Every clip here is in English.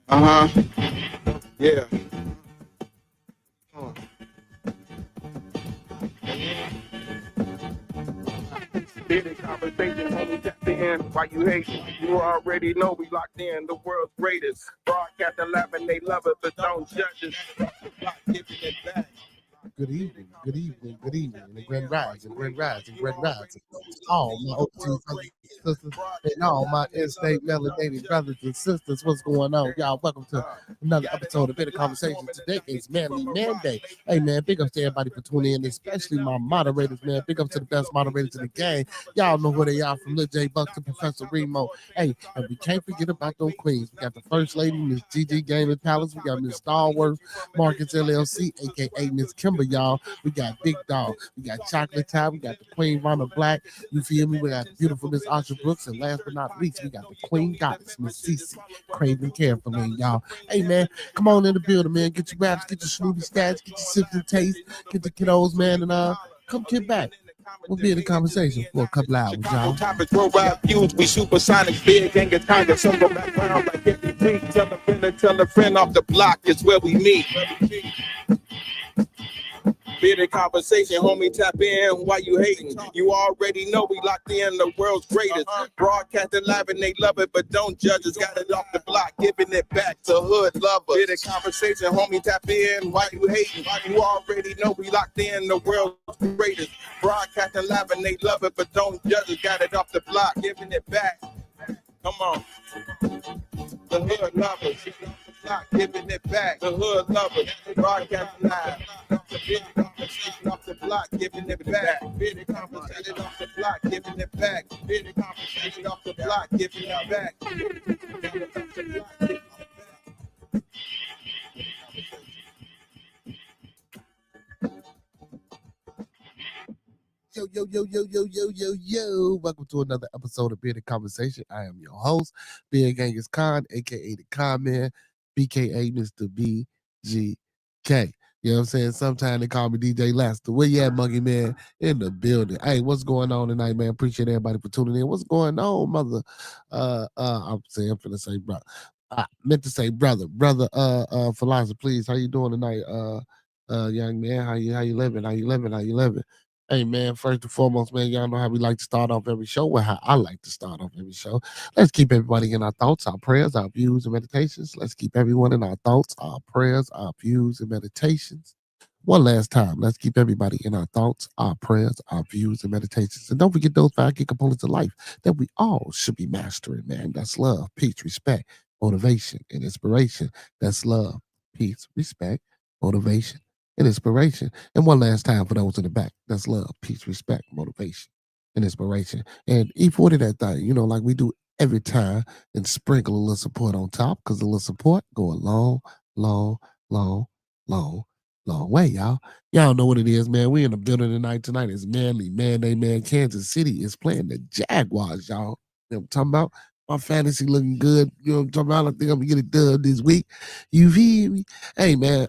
Yeah. Big conversation, homie, tap in. Why you hating? You already know we locked in. The world's greatest. Broadcast 11, they love it, but don't judge us. Giving it back. Good evening, good evening, good evening, and grand rising, grand rising, grand rising. All my OT brothers and sisters, and all my in-state melanated brothers and sisters, what's going on? Y'all, welcome to another episode of Better Conversation. Today is Manly Manday. Hey, man, big up to everybody for tuning in, especially my moderators, man. Big up to the best moderators in the game. Y'all know who they are, from Lil J Buck to Professor Remo. Hey, and we can't forget about those queens. We got the First Lady, Miss GG Gaming Palace. We got Miss Star Wars Markets LLC, aka Miss Kimber, y'all. We got Big Dog. We got Chocolate Top. We got the Queen Vonda Black. You feel me? We got the beautiful Miss Asha Brooks. And last but not least, we got the Queen Goddess, Miss Cece. Craving carefully, y'all. Hey, man, come on in the building, man. Get your raps, get your Snoopy stats, get your sips and taste, get the kiddos, man, and come get back. We'll be in the conversation for a couple hours, y'all. Topics, worldwide views, we supersonic, big gang of time, simple background like EP. Tell a friend off the block, it's where we meet. Big conversation, homie, tap in. Why you hating? You already know we locked in, the world's greatest. Broadcasting live and they love it, but don't judge us. Got it off the block, giving it back to hood lovers. Big conversation, homie, tap in. Why you hating? You already know we locked in, the world's greatest. Broadcasting live and they love it, but don't judge us. Got it off the block, giving it back. Come on. The hood lovers. Giving it back. The hood lovers. Broadcasting live. Big conversation off the block, giving it back. Big conversation off the block, giving it back. Big conversation off the block, giving it back. Yo. Welcome to another episode of Bearded Conversation. I am your host, Beard Genghis Khan, aka the Con Man, BKA Mr. BGK. You know what I'm saying? Sometimes they call me DJ Lester. Where you at, Monkey Man? In the building. Hey, what's going on tonight, man? Appreciate everybody for tuning in. What's going on, mother? I'm finna say brother. I meant to say brother. Philosopher, please. How you doing tonight? Young man, how you living? Hey, man, first and foremost, man, y'all know how we like to start off every show, or how I like to start off every show. Let's keep everybody in our thoughts, our prayers, our views, and meditations. Let's keep everyone in our thoughts, our prayers, our views, and meditations. One last time, let's keep everybody in our thoughts, our prayers, our views, and meditations. And don't forget those 5 key components of life that we all should be mastering, man. That's love, peace, respect, motivation, and inspiration. That's love, peace, respect, motivation, and inspiration. And one last time for those in the back, that's love, peace, respect, motivation, and inspiration. And E40 that thing, you know, like we do every time, and sprinkle a little support on top, because a little support go a long way, y'all. Y'all know what it is, man. We in the building tonight. Tonight is Manly Manday, man. Kansas City is playing the Jaguars, y'all. You know what I'm talking about? My fantasy looking good. You know what I'm talking about? I think I'm gonna get it done this week. You feel me? Hey, man.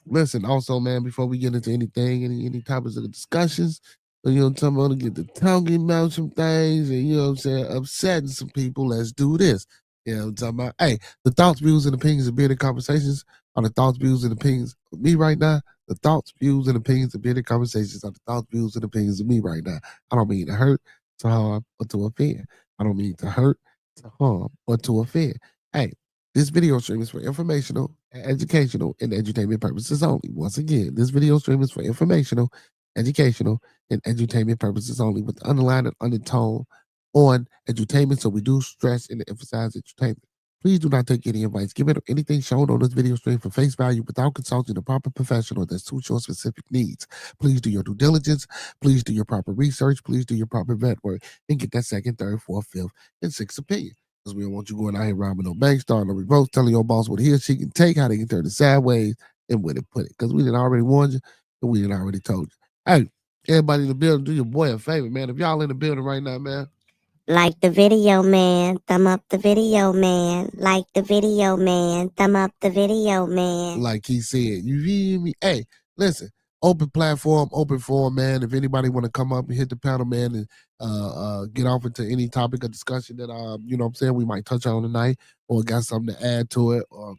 Listen, also, man, before we get into anything, any topics of the discussions, you know what I'm talking about, to get the talking about some things and, you know what I'm saying, upsetting some people, let's do this. You know what I'm talking about? Hey, the thoughts, views, and opinions of Bearded Conversations are the thoughts, views, and opinions of me right now. The thoughts, views, and opinions of Bearded Conversations are the thoughts, views, and opinions of me right now. I don't mean to hurt, to harm, or to offend. I don't mean to hurt, to harm, or to offend. Hey, this video stream is for informational, educational, and edutainment purposes only. Once again, this video stream is for informational, educational, and edutainment purposes only, with the underlying and undertone on edutainment. So we do stress and emphasize edutainment. Please do not take any advice given or anything shown on this video stream for face value without consulting a proper professional that suits your specific needs. Please do your due diligence. Please do your proper research. Please do your proper vet work and get that second, third, fourth, fifth, and sixth opinion. Because we don't want you going out here robbing no bank, starting no revotes, telling your boss what he or she can take, how they can turn it sideways, and where to put it. Because we didn't already warn you, and we didn't already told you. Hey, everybody in the building, do your boy a favor, man. If y'all in the building right now, man, like the video, man. Thumb up the video, man. Like the video, man. Thumb up the video, man. Like he said, you hear me? Hey, listen, open platform, open forum, man. If anybody want to come up and hit the panel, man, and get off into any topic of discussion that you know what I'm saying, we might touch on tonight, or got something to add to it, or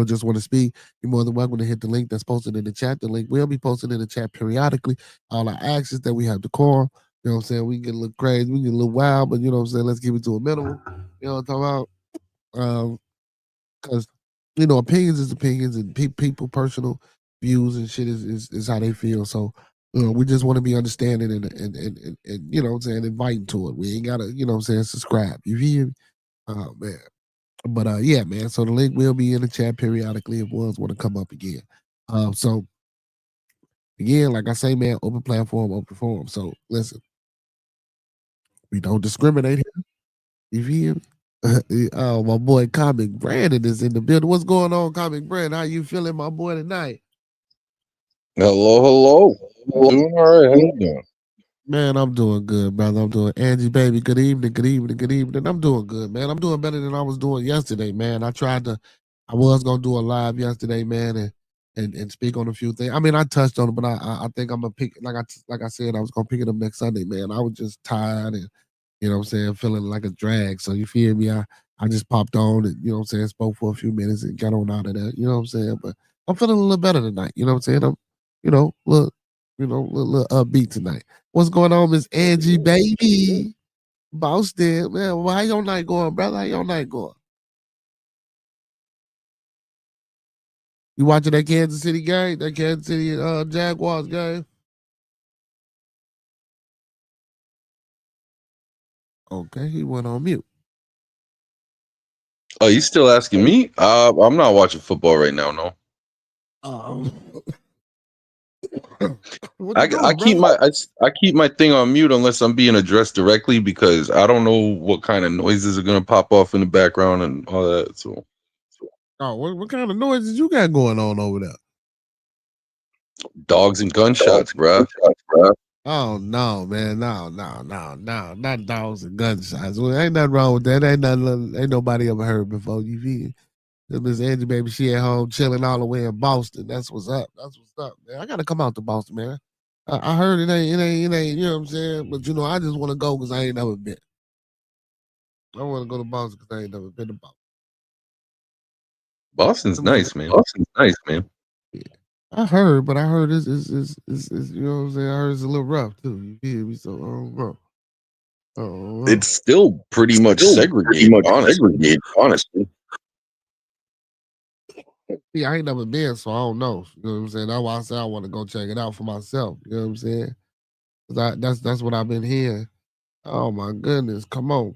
just want to speak, you're more than welcome to hit the link that's posted in the chat. The link will be posted in the chat periodically. All our actions that we have decorum. You know what I'm saying? We can get a little crazy, we can get a little wild, but you know what I'm saying? Let's keep it to a minimum. You know what I'm talking about? Because opinions is opinions, and people personal views and shit is how they feel. So we just want to be understanding and you know what I'm saying, inviting to it. We ain't gotta, you know what I'm saying, subscribe. You feel me? Man. But yeah, man. So the link will be in the chat periodically if ones want to come up again. So again, like I say, man, open platform, open forum. So listen, we don't discriminate here. You feel me? Oh, my boy Comic Brandon is in the building. What's going on, Comic Brandon? How you feeling, my boy, tonight? Hello. Doing all right. How you doing? Man, I'm doing good, brother. I'm doing Angie, baby. Good evening, good evening, good evening. I'm doing good, man. I'm doing better than I was doing yesterday, man. I was gonna do a live yesterday, man, and speak on a few things. I mean, I touched on it, but I think I'm gonna pick like I said, I was gonna pick it up next Sunday, man. I was just tired and you know what I'm saying, feeling like a drag. So you feel me? I just popped on and you know what I'm saying, spoke for a few minutes and got on out of there. You know what I'm saying? But I'm feeling a little better tonight. You know what I'm saying? I'm, little upbeat tonight. What's going on, Miss Angie, baby? Boston, man. Well, how your night going, brother? How your night going? You watching that Kansas City game? That Kansas City Jaguars game? Okay, he went on mute. Oh, you still asking me? I'm not watching football right now. No. I keep my thing on mute unless I'm being addressed directly because I don't know what kind of noises are gonna pop off in the background and all that. So. What kind of noises you got going on over there? Dogs and gunshots, bruh. Oh no, man, no, not dogs and gunshots. Well, ain't nothing wrong with that. Ain't nobody ever heard before. You feel? Miss Angie, baby, she at home chilling all the way in Boston. That's what's up. That's what's up, man. I gotta come out to Boston, man. I heard it ain't. You know what I'm saying? But I just want to go because I ain't never been. I want to go to Boston because I ain't never been to Boston. Boston's nice, man. Yeah. I heard, but I heard it's you know what I'm saying? I heard it's a little rough too. You feel me? So I don't know. It's still pretty much segregated, honestly. See, I ain't never been, so I don't know. You know what I'm saying? That's why I said I want to go check it out for myself. You know what I'm saying? That's what I've been hearing. Oh my goodness! Come on,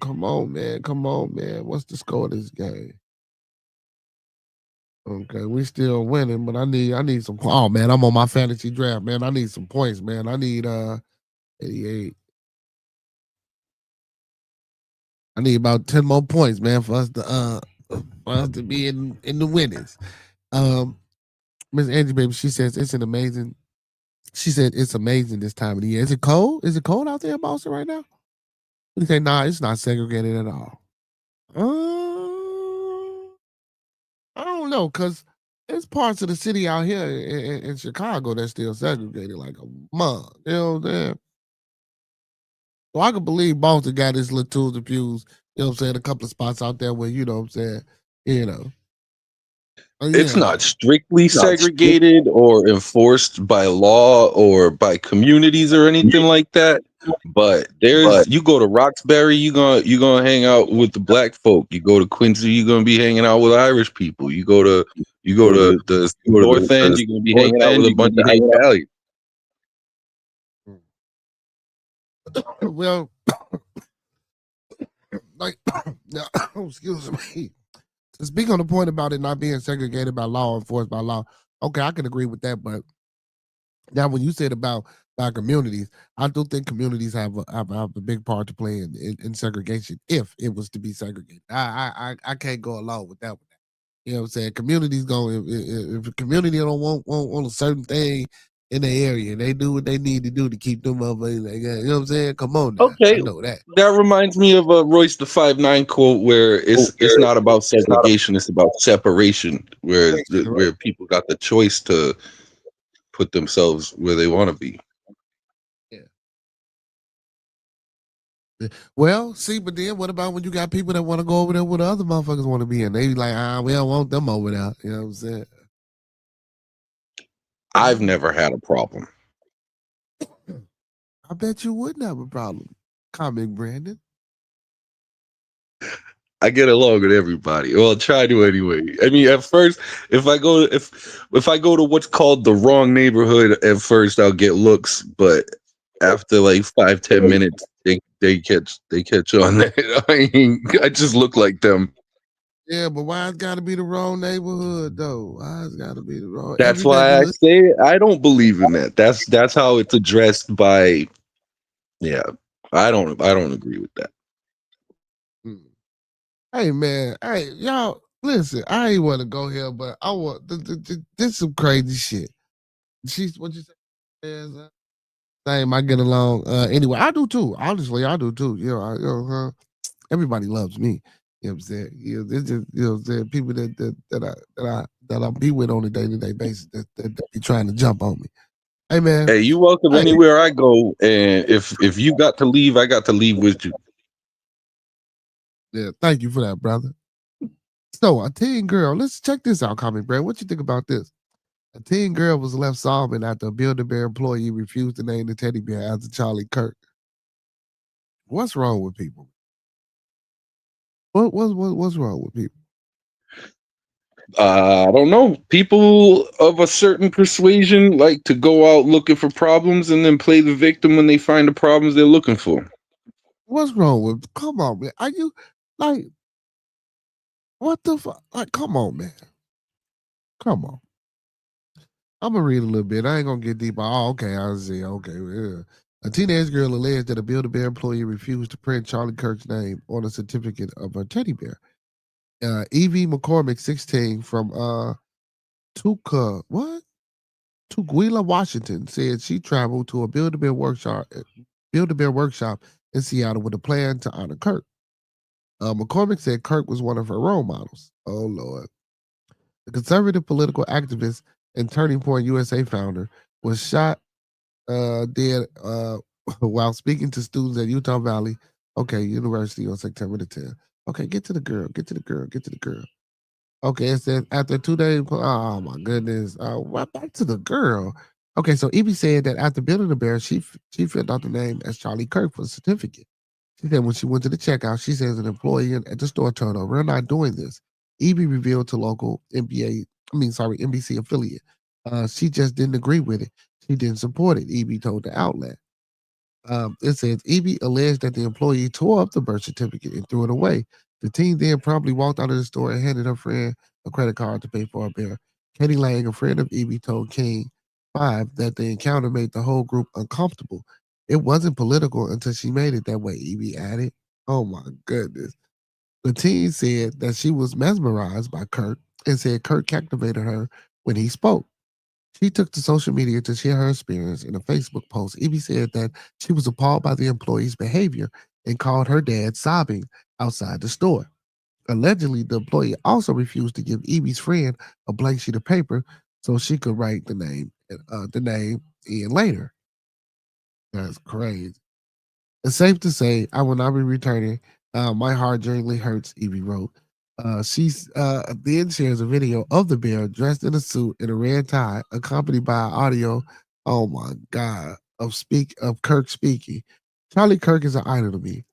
man! What's the score of this game? Okay, we still winning, but I need some. Oh man, I'm on my fantasy draft, man. I need some points, man. I need 88. I need about 10 more points, man, for us to be in the winnings. Miss Angie, baby, she says it's an amazing. She said it's amazing this time of the year. Is it cold? Is it cold out there in Boston right now? We say, nah, it's not segregated at all. I don't know, because there's parts of the city out here in Chicago that's still segregated like a mug. You know what I'm saying? So I can believe Boston got his little tools and pews, you know what I'm saying, a couple of spots out there where, you know what I'm saying, you know. It's not strictly segregated or enforced by law or by communities or anything like that. But you go to Roxbury, you're gonna hang out with the black folk. You go to Quincy, you're gonna be hanging out with Irish people. You go to the North End, you're gonna be hanging out with a bunch of Italians. Well, like, excuse me. To speak on the point about it not being segregated by law, enforced by law, okay, I can agree with that. But now, when you said about communities, I do think communities have a big part to play in segregation if it was to be segregated. I can't go along with that one. You know what I'm saying? Communities going if a community don't want a certain thing in the area, they do what they need to do to keep them up. You know what I'm saying? Come on now. Okay, I know that. that reminds me of a Royce the 5'9" quote where it's not about segregation, it's about separation, where people got the choice to put themselves where they want to be. Yeah. Well, see, but then what about when you got people that want to go over there where the other motherfuckers want to be in? They be like, we don't want them over there. You know what I'm saying? I've never had a problem. I bet you wouldn't have a problem. Comic Brandon. I get along with everybody. Well, try to anyway. I mean, at first, if I go to what's called the wrong neighborhood, at first I'll get looks, but after like 5-10 minutes, they catch on. I just look like them. Yeah, but why it's got to be the wrong neighborhood though? Why it's got to be the wrong? That's why I say I don't believe in that. That's how it's addressed by. Yeah, I don't agree with that. Hey man, hey y'all, listen. I ain't want to go here, but I want this some crazy shit. She's what you say? Same, I get along. Anyway, I do too. Honestly, I do too. Everybody loves me. You know what I'm saying? It's just, you know what I'm saying? People that I be with on a day-to-day basis that be trying to jump on me. Hey man. Hey, you welcome anywhere I go, and if you got to leave, I got to leave with you. Yeah, thank you for that, brother. So a teen girl, let's check this out, Comic Brand. What you think about this? A teen girl was left sobbing after a Build-A-Bear employee refused to name the teddy bear after Charlie Kirk. What's wrong with people? What's wrong with people? I don't know. People of a certain persuasion like to go out looking for problems and then play the victim when they find the problems they're looking for. What's wrong with? Come on, man. Are you like? What the fuck? Like, come on, man. Come on. I'm gonna read a little bit. I ain't gonna get deep. Oh, okay. I see. Okay. Yeah. A teenage girl alleged that a Build-A-Bear employee refused to print Charlie Kirk's name on a certificate of her teddy bear. Evie McCormick, 16, from Tukwila, Washington, said she traveled to a Build-A-Bear workshop in Seattle with a plan to honor Kirk. McCormick said Kirk was one of her role models. Oh Lord. The conservative political activist and Turning Point USA founder was shot dead while speaking to students at Utah Valley University on September the 10th. Okay, get to the girl. Okay, it says after 2 days. Oh my goodness. Back to the girl. Okay, so Evie said that after building the bear, she filled out the name as Charlie Kirk for the certificate. She said when she went to the checkout, she says an employee at the store told her, "We're not doing this." Evie revealed to local NBC affiliate. She just didn't agree with it. She didn't support it, Evie told the outlet. It says Evie alleged that the employee tore up the birth certificate and threw it away. The teen then promptly walked out of the store and handed her friend a credit card to pay for her bear. Katie Lang, a friend of Evie, told King 5 that the encounter made the whole group uncomfortable. It wasn't political until she made it that way, Evie added. Oh my goodness. The teen said that she was mesmerized by Kirk and said Kirk captivated her when he spoke. She took to social media to share her experience in a Facebook post. Evie said that she was appalled by the employee's behavior and called her dad sobbing outside the store. Allegedly, the employee also refused to give Evie's friend a blank sheet of paper so she could write the name in later. That's crazy. It's safe to say I will not be returning. My heart genuinely hurts, Evie wrote. She's then shares a video of the bear dressed in a suit and a red tie, accompanied by audio. Oh my God! Of Kirk speaking. Charlie Kirk is an idol to me.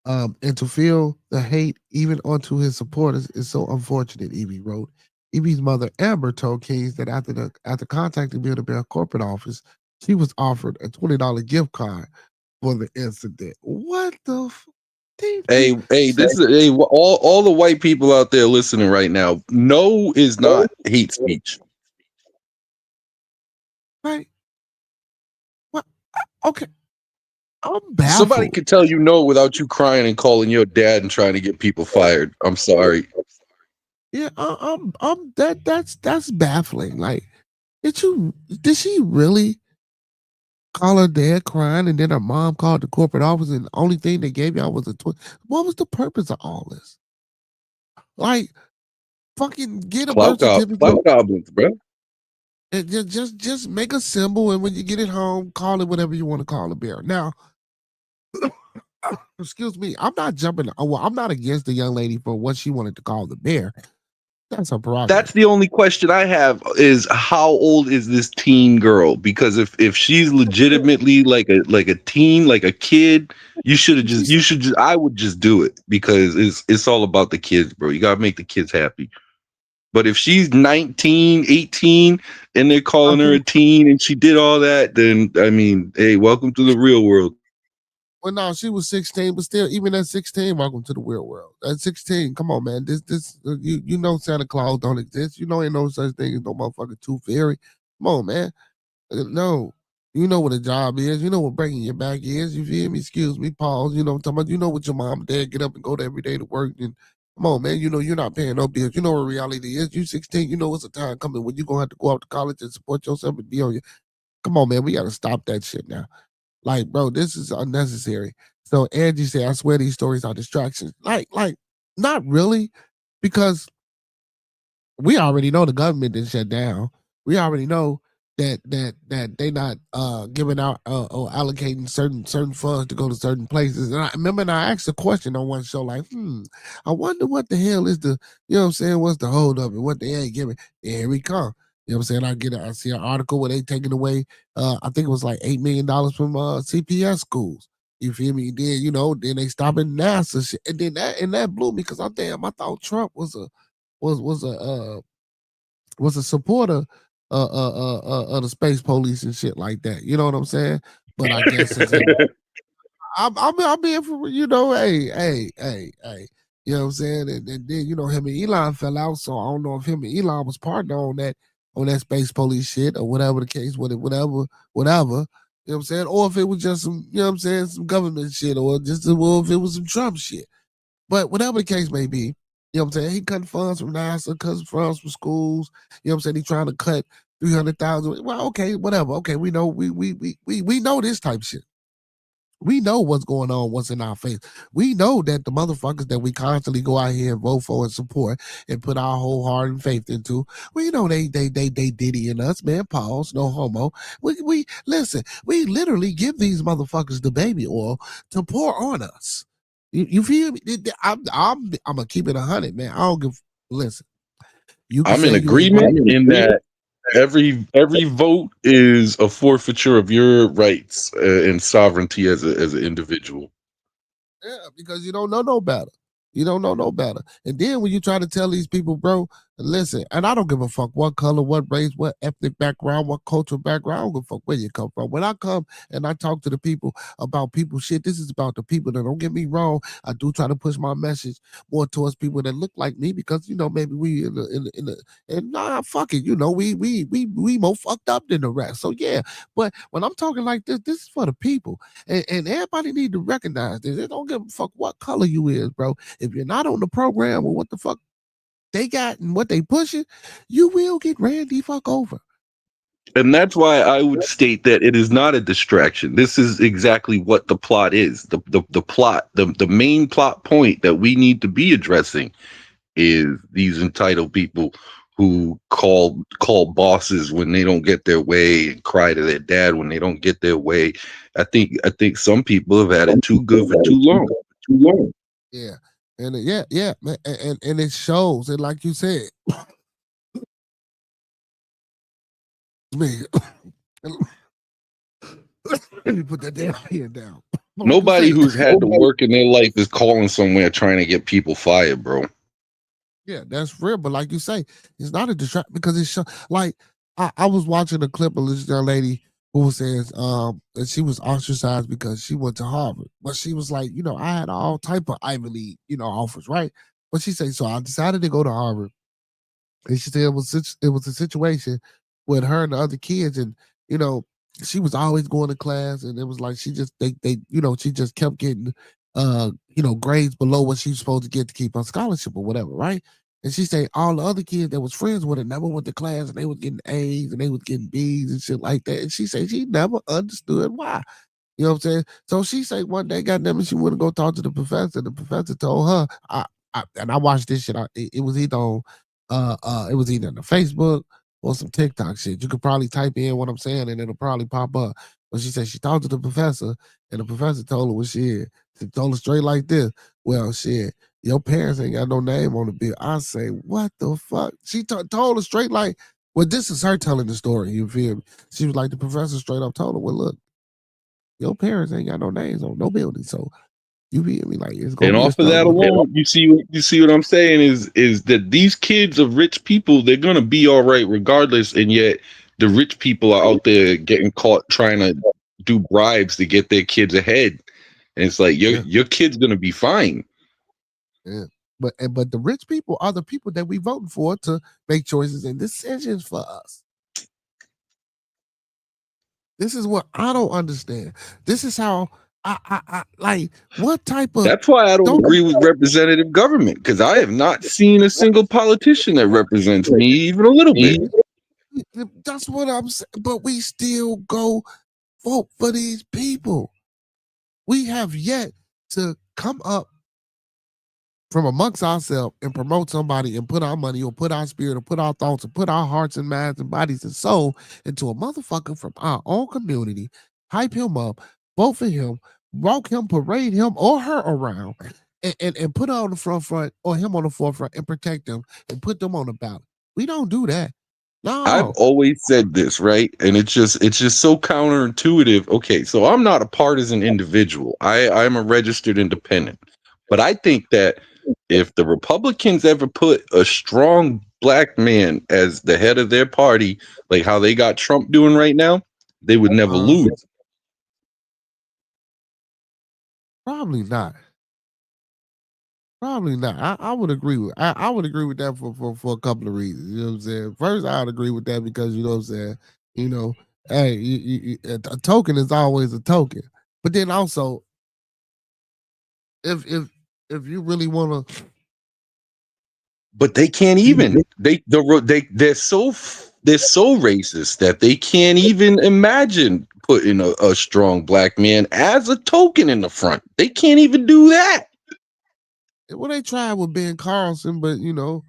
And to feel the hate even onto his supporters is so unfortunate, Evie wrote. Evie's mother, Amber, told Kings that after contacting Build-A-Bear corporate office, she was offered a $20 gift card for the incident. What the Hey, this is all the white people out there listening right now. No is not hate speech. Right. What? Okay. I'm baffled. Somebody could tell you no without you crying and calling your dad and trying to get people fired. I'm sorry. Yeah, that's baffling. Like, did she really call her dad crying and then her mom called the corporate office and the only thing they gave y'all was a $20? What was the purpose of all this? Like, fucking get a birth certificate. Clout goblins, bro. And just make a symbol, and when you get it home, call it whatever you want to call a bear. Now, excuse me, I'm not jumping. Well, I'm not against the young lady for what she wanted to call the bear. That's her prerogative. That's the only question I have is how old is this teen girl? Because if she's legitimately like a teen, like a kid, I would just do it because it's all about the kids, bro. You gotta make the kids happy. But if she's 19, 18, and they're calling her a teen and she did all that, then I mean, hey, welcome to the real world. Well, no, she was 16, but still, even at 16, welcome to the real world. At 16, come on, man. You know Santa Claus don't exist. You know ain't no such thing as no motherfucking tooth fairy. Come on, man. No. You know what a job is. You know what breaking your back is. You feel me? Excuse me, pause. You know what I'm talking about? You know what your mom and dad get up and go to every day to work. And come on, man. You know you're not paying no bills. You know what reality is. You 16, you know it's a time coming when you're going to have to go out to college and support yourself and be on your... Come on, man. We got to stop that shit now. Like, bro, this is unnecessary. So Angie said, I swear these stories are distractions. Like, not really, because we already know the government didn't shut down. We already know that they not giving out or allocating certain funds to go to certain places. And I remember I asked a question on one show, like, I wonder what the hell is the, you know what I'm saying, what's the hold up and what they ain't giving. And here we come. You know what I'm saying? I see an article where they taking away, I think it was like $8 million from CPS schools. You feel me? Then they stopping NASA shit. And then that blew me because I thought Trump was a supporter of the space police and shit like that. You know what I'm saying? But I guess I'm being for, hey. You know what I'm saying? And then him and Elon fell out, so I don't know if him and Elon was partner on that space police shit or whatever the case, whatever. You know what I'm saying? Or if it was just some, you know what I'm saying, some government shit, or if it was some Trump shit. But whatever the case may be, you know what I'm saying? He cutting funds from NASA, cutting funds from schools. You know what I'm saying? He trying to cut 300,000. Well, okay, whatever. Okay, we know we know this type of shit. We know what's going on, what's in our face. We know that the motherfuckers that we constantly go out here and vote for and support and put our whole heart and faith into, we know they diddying us, man. Pause, no homo. We listen, we literally give these motherfuckers the baby oil to pour on us. You feel me? I'm gonna keep it 100, man. I don't give. Listen, I'm in agreement in that every vote is a forfeiture of your rights and sovereignty as an individual. Yeah, because you don't know no better. You don't know no better. And then when you try to tell these people, bro, listen, and I don't give a fuck what color, what race, what ethnic background, what cultural background, I don't give a fuck where you come from. When I come and I talk to the people about people shit, this is about the people that, don't get me wrong, I do try to push my message more towards people that look like me because, maybe we and nah, fuck it, we more fucked up than the rest. So yeah, but when I'm talking like this is for the people. And everybody need to recognize this. They don't give a fuck what color you is, bro. If you're not on the program or what the fuck they got and what they pushing, you will get ran the fuck over. And that's why I would state that it is not a distraction. This is exactly what the plot is. The plot, the main plot point that we need to be addressing is these entitled people who call bosses when they don't get their way and cry to their dad when they don't get their way. I think some people have had it too good for too long. Yeah. And yeah, and it shows. And like you said, man, let me put that damn hand down. Nobody who's had to work in their life is calling somewhere trying to get people fired, bro. Yeah, that's real. But like you say, it's not a distraction because it's like I was watching a clip of this young lady who says that she was ostracized because she went to Harvard. But she was like, I had all type of Ivy League, offers, right? But she said, so I decided to go to Harvard. And she said it was a situation with her and the other kids, and she was always going to class, and it was like she just she just kept getting grades below what she was supposed to get to keep her scholarship or whatever, right? And she said all the other kids that was friends with her never went to class, and they was getting A's and they was getting B's and shit like that. And she said she never understood why. You know what I'm saying? So she said one day, goddamn it, she wouldn't go talk to the professor. The professor told her, I watched this shit. It was either on it was either on the Facebook or some TikTok shit. You could probably type in what I'm saying and it'll probably pop up. But she said she talked to the professor and the professor told her what she told her straight like this. Well, shit, your parents ain't got no name on the bill. I say, what the fuck? She told her straight like, well, this is her telling the story. You feel me? She was like, the professor straight up told her, well, look, your parents ain't got no names on no building. So you feel me? Like, it's gonna And be off of that alone, you see what I'm saying is that these kids of rich people, they're gonna be all right regardless, and yet the rich people are out there getting caught trying to do bribes to get their kids ahead. And it's like your kid's gonna be fine. Yeah. But the rich people are the people that we voting for to make choices and decisions for us. This is what I don't understand. This is how I like what type of. That's why I don't agree with representative government, because I have not seen a single politician that represents me even a little bit. That's what I'm saying. But we still go vote for these people. We have yet to come up from amongst ourselves and promote somebody and put our money or put our spirit or put our thoughts or put our hearts and minds and bodies and soul into a motherfucker from our own community, hype him up, vote for him, walk him, parade him or her around, and put her on the front or him on the forefront and protect them and put them on the ballot. We don't do that. No. I've always said this, right? And it's just so counterintuitive. Okay, so I'm not a partisan individual. I'm a registered independent. But I think that if the Republicans ever put a strong black man as the head of their party, like how they got Trump doing right now, they would never lose. Probably not. Probably not. I would agree with I would agree with that for a couple of reasons. You know what I'm saying? First, I would agree with that because you know what I'm saying. You know, hey, a token is always a token. But then also, if you really want to, but they can't even. They're so racist that they can't even imagine putting a strong black man as a token in the front. They can't even do that. Well, they tried with Ben Carlson, but you know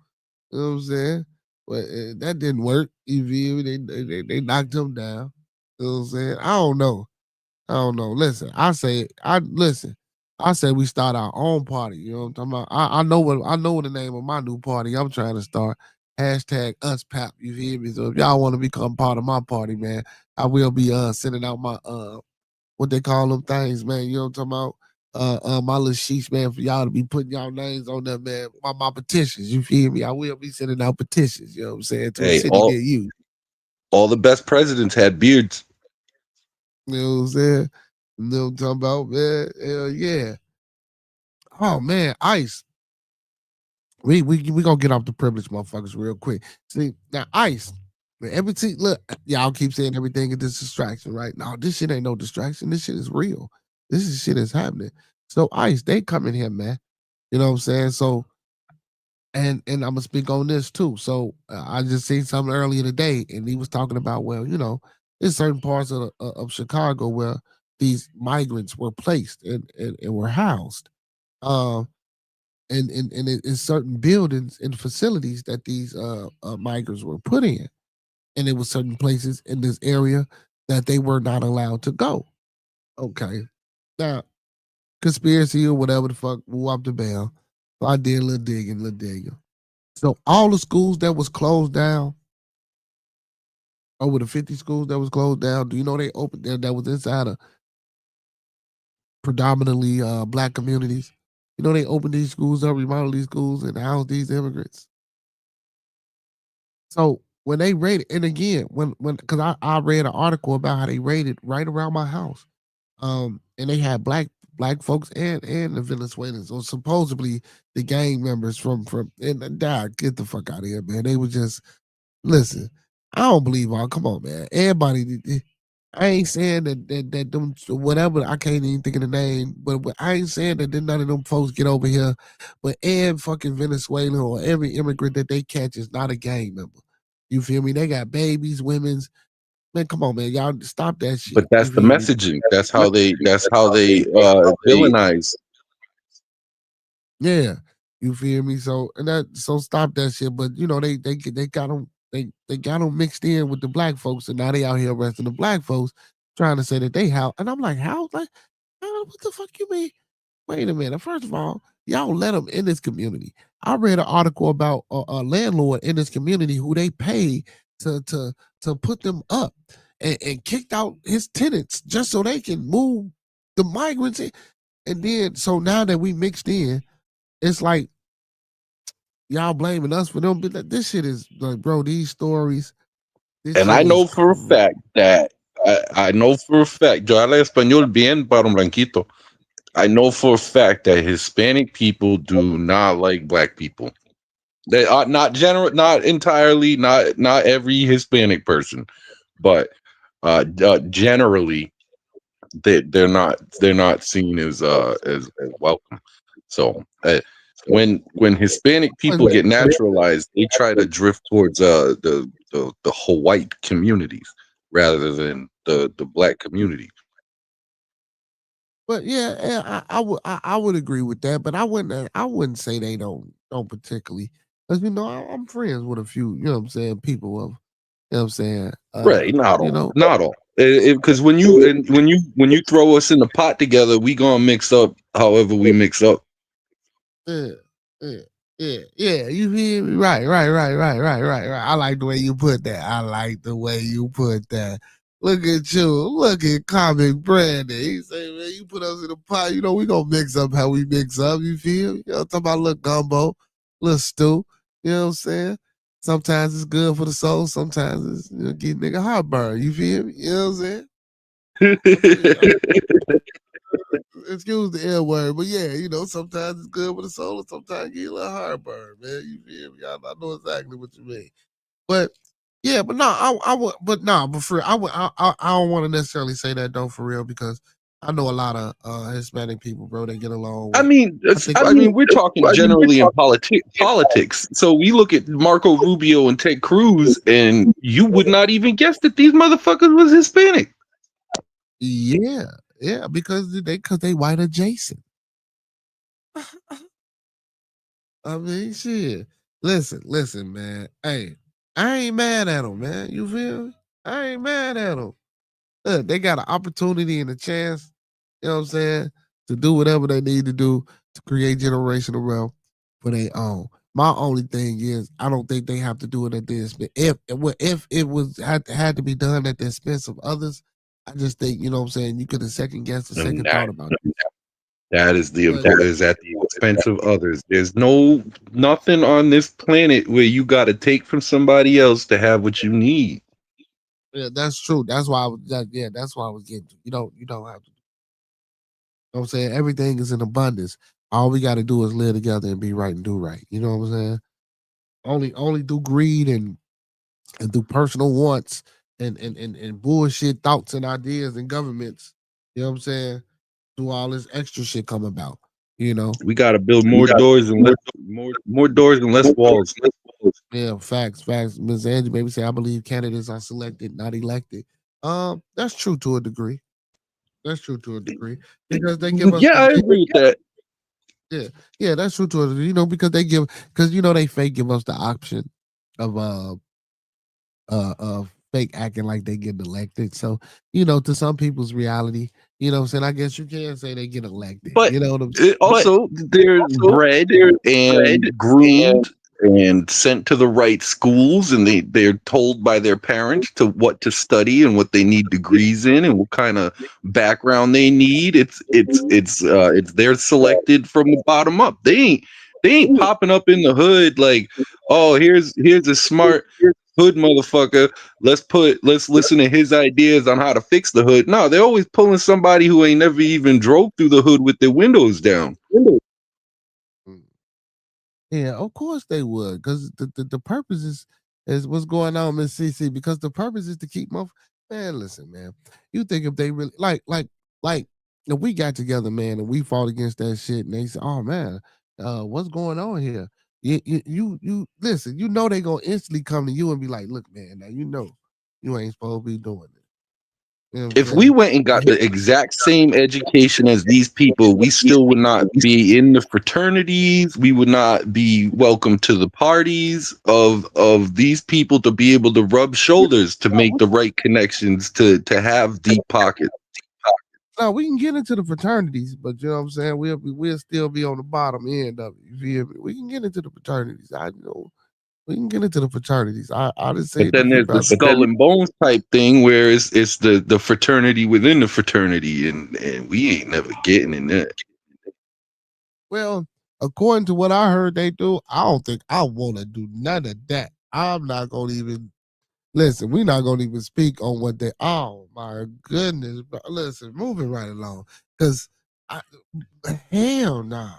what I'm saying? But that didn't work. They knocked him down. You know what I'm saying? I don't know. Listen, I say we start our own party. You know what I'm talking about? I know what the name of my new party I'm trying to start. Hashtag UsPap. You hear me? So if y'all want to become part of my party, man, I will be sending out my what they call them things, man. You know what I'm talking about? My little sheets, man, for y'all to be putting y'all names on there, man. My petitions, you feel me? I will be sending out petitions, you know what I'm saying, to a city near you. All the best presidents had beards. You know what I'm saying? You know what I'm talking about, man? Hell yeah. Oh man, Ice. We gonna get off the privilege, motherfuckers, real quick. See, now Ice, everything, look, y'all keep saying everything is this distraction, right? No, this shit ain't no distraction. This shit is real. This is shit is happening. So Ice, they come in here, man. You know what I'm saying? So, and I'm gonna speak on this too. So I just seen something earlier today, and he was talking about, well, you know, there's certain parts of Chicago where these migrants were placed and were housed. And in certain buildings and facilities that these migrants were put in. And there were certain places in this area that they were not allowed to go. Okay. Now, conspiracy or whatever the fuck, move up the bell. So I did a little digging. So all the schools that was closed down, over the 50 schools that was closed down, do you know they opened there that was inside of predominantly black communities? You know they opened these schools up, remodeled these schools, and housed these immigrants. So when they raided, and again, when because I read an article about how they raided right around my house, and they had black folks and the Venezuelans, or supposedly the gang members from and get the fuck out of here, man. They were just listen. I don't believe all. Come on, man. Everybody. I ain't saying that them whatever. I can't even think of the name, but I ain't saying that none of them folks get over here. But every fucking Venezuelan or every immigrant that they catch is not a gang member. You feel me? They got babies, women's. Man, come on, man. Y'all stop that shit. But that's the messaging. That's how they villainize. Yeah. You feel me? So stop that shit. But you know, they got them they got them mixed in with the black folks, and now they out here arresting the black folks, trying to say that they how. And I'm like, how? Like, what the fuck you mean? Wait a minute. First of all, y'all let them in this community. I read an article about a landlord in this community who they pay to put them up and kicked out his tenants just so they can move the migrants in. And then, so now that we mixed in, it's like y'all blaming us for them. But this shit is like, bro, these stories. And I know for a fact that I know for a fact, yo hablo español bien para un blanquito. I know for a fact that Hispanic people do not like black people. They are not entirely, not every Hispanic person, but generally they're not seen as welcome. So when Hispanic people get naturalized, they try to drift towards the white communities rather than the black community. But yeah, I would agree with that, but I wouldn't say they don't particularly, because I'm friends with a few, you know what I'm saying, people of, you know what I'm saying, right? Not all, because when you throw us in the pot together, we gonna mix up however we mix up. Yeah. You hear me? Right. I like the way you put that. Look at you. Look at Comic Brandon. He say, man, you put us in the pot, we gonna mix up how we mix up. You feel me? Talking about a little gumbo, little stew. You know what I'm saying? Sometimes it's good for the soul. Sometimes it's get nigga heartburn. You feel me? You know what I'm saying? Excuse the L word, but yeah, sometimes it's good for the soul, and sometimes you get a little heartburn, man. You feel me? I know exactly what you mean. But yeah, but no, but for real, I don't want to necessarily say that though, for real, because I know a lot of Hispanic people, bro. They get along with. I mean, we're talking generally in politics. So we look at Marco Rubio and Ted Cruz, and you would not even guess that these motherfuckers was Hispanic. Yeah, because they white adjacent. I mean, shit. Listen, man. Hey, I ain't mad at them, man. You feel me? I ain't mad at them. Look, they got an opportunity and a chance, you know what I'm saying, to do whatever they need to do to create generational wealth for their own. My only thing is, I don't think they have to do it at this. But if it was had to be done at the expense of others, I just think, you know what I'm saying, you could have second guessed or second thought about it. That is is at the expense of others. There's nothing on this planet where you got to take from somebody else to have what you need. Yeah, that's true. That's why that's why I was getting to. You don't have to. You know what I'm saying? Everything is in abundance. All we got to do is live together and be right and do right. You know what I'm saying? Only do greed and do personal wants and bullshit thoughts and ideas and governments. You know what I'm saying? Do all this extra shit come about? We got to build more doors and more doors and less walls. Yeah, facts. Ms. Angie maybe say, I believe candidates are selected, not elected. That's true to a degree. Because they give us. Yeah, I agree with that. Yeah, that's true to a degree. Because they they fake give us the option of fake acting like they get elected. So, to some people's reality, you know what I'm saying? I guess you can say they get elected. But you know what I'm saying? Also, they're bred and groomed and sent to the right schools, and they're told by their parents to what to study and what they need degrees in and what kind of background they need. They're selected from the bottom up. They ain't popping up in the hood like, oh, here's a smart hood motherfucker. Let's listen to his ideas on how to fix the hood. No, they're always pulling somebody who ain't never even drove through the hood with their windows down. Yeah, of course they would, because the purpose is what's going on, Miss CC. Because the purpose is to keep man. Listen, man. You think if they really like if we got together, man, and we fought against that shit, and they said, "Oh man, what's going on here?" You listen. They gonna instantly come to you and be like, "Look, man, now you ain't supposed to be doing it." You know what I'm If saying? we went and got the exact same education as these people, we still would not be in the fraternities. We would not be welcome to the parties of these people to be able to rub shoulders to make the right connections to have deep pockets. No, we can get into the fraternities, but you know what I'm saying? We'll still be on the bottom end of it. You feel me? We can get into the fraternities. I know we can get into the fraternities. I just say But then there's the skull and bones type thing where it's the fraternity within the fraternity, and we ain't never getting in that. Well, according to what I heard they do, I don't think I want to do none of that. I'm not gonna even listen. We're not gonna even speak on what they. Oh my goodness, bro. Listen, moving right along, because hell no,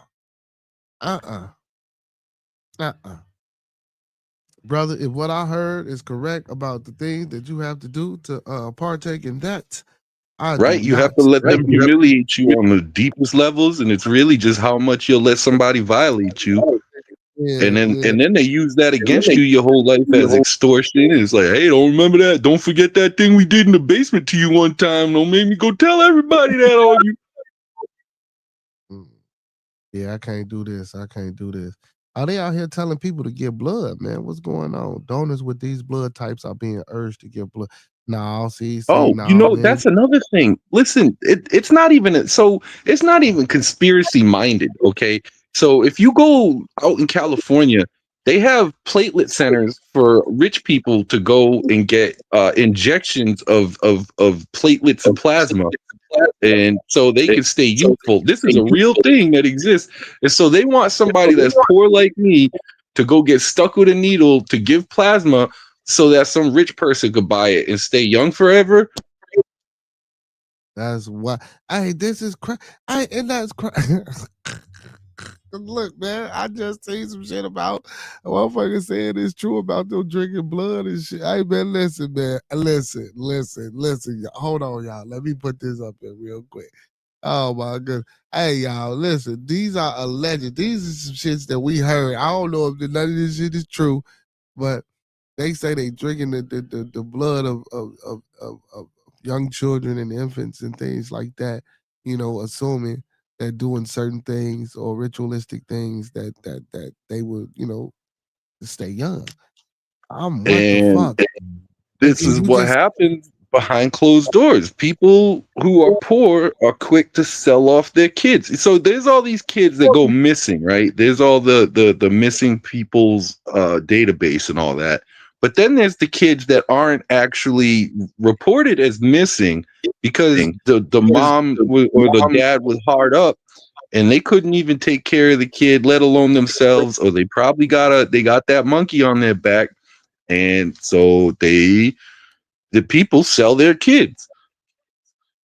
brother. If what I heard is correct about the things that you have to do to partake in that, I do Right, you have not. to let them humiliate you on the deepest levels, and it's really just how much you'll let somebody violate you. Yeah, And then they use that against you your whole life as extortion. It's like, hey, don't remember that. Don't forget that thing we did in the basement to you one time. Don't make me go tell everybody that on you. Yeah, I can't do this. I can't do this. Are they out here telling people to give blood, man? What's going on? Donors with these blood types are being urged to give blood. No, see, Oh, no, man. that's another thing. Listen, it's not even it's not even conspiracy minded, okay? So if you go out in California, they have platelet centers for rich people to go and get injections of platelets and plasma, and so they can stay youthful. This is a real thing that exists. And so they want somebody that's poor like me to go get stuck with a needle to give plasma so that some rich person could buy it and stay young forever. That's why. Hey, this is and that's Look, man, I just seen some shit about a motherfucker saying it's true about them drinking blood and shit. Hey, man, listen, man. Listen. Hold on, y'all. Let me put this up here real quick. Oh my goodness. Hey y'all, listen, these are alleged. These are some shits that we heard. I don't know if none of this shit is true, but they say they drinking the blood of young children and infants and things like that, you know, assuming they're doing certain things or ritualistic things that they would, you know, stay young. What the And fuck? this is You what just happens behind closed doors. People who are poor are quick to sell off their kids. So there's all these kids that go missing, right? There's all the missing people's database and all that. But then there's the kids that aren't actually reported as missing because the mom or the dad was hard up and they couldn't even take care of the kid, let alone themselves, or they probably they got that monkey on their back, and so the people sell their kids.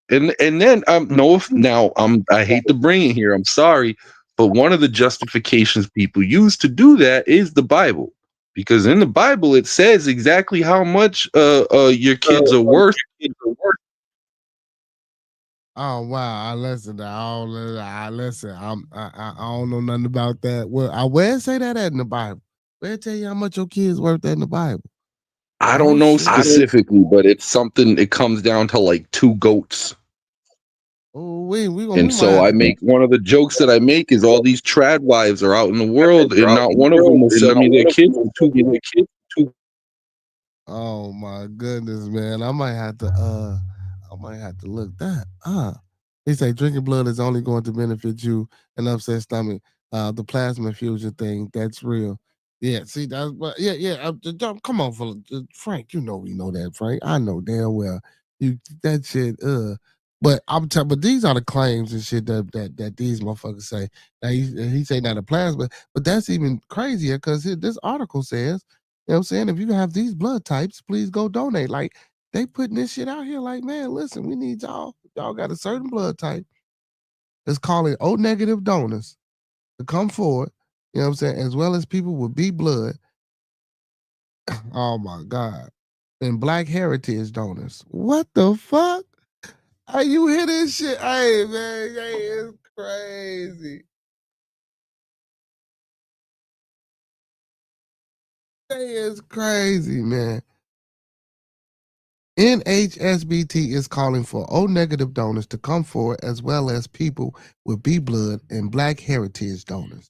And then no, now I hate to bring it here, I'm sorry, but one of the justifications people use to do that is the Bible, because in the Bible it says exactly how much your kids are worth. oh wow! I listen. I listen. I don't know nothing about that. Well, where it say that at in the Bible? Where it tell you how much your kids worth at in the Bible? I Oh don't know shit! specifically, but it's something. It comes down to like 2 goats. Oh, we And might so have I to go. make one of the jokes that I make is all these trad wives are out in the world, and not one of them will sell me their kids for 2. Oh my goodness, man! I might have to look that. He say drinking blood is only going to benefit you an upset stomach. The plasma infusion thing, that's real. Yeah, see that's but yeah. Come on, Frank. You know we know that, Frank. I know damn well you that shit. But I'm telling, but these are the claims and shit that these motherfuckers say. Now he say not the plasma, but that's even crazier because this article says, you know what I'm saying, if you have these blood types, please go donate. Like they putting this shit out here. Like man, listen, we need y'all. Y'all got a certain blood type. Let's call it O negative donors to come forward. You know what I'm saying, as well as people with B blood. Oh my God. And Black heritage donors. What the fuck? Hey, you hear this shit? Hey, man, hey, it's crazy. Hey, it's crazy, man. NHSBT is calling for O-negative donors to come forward, as well as people with B blood and Black heritage donors.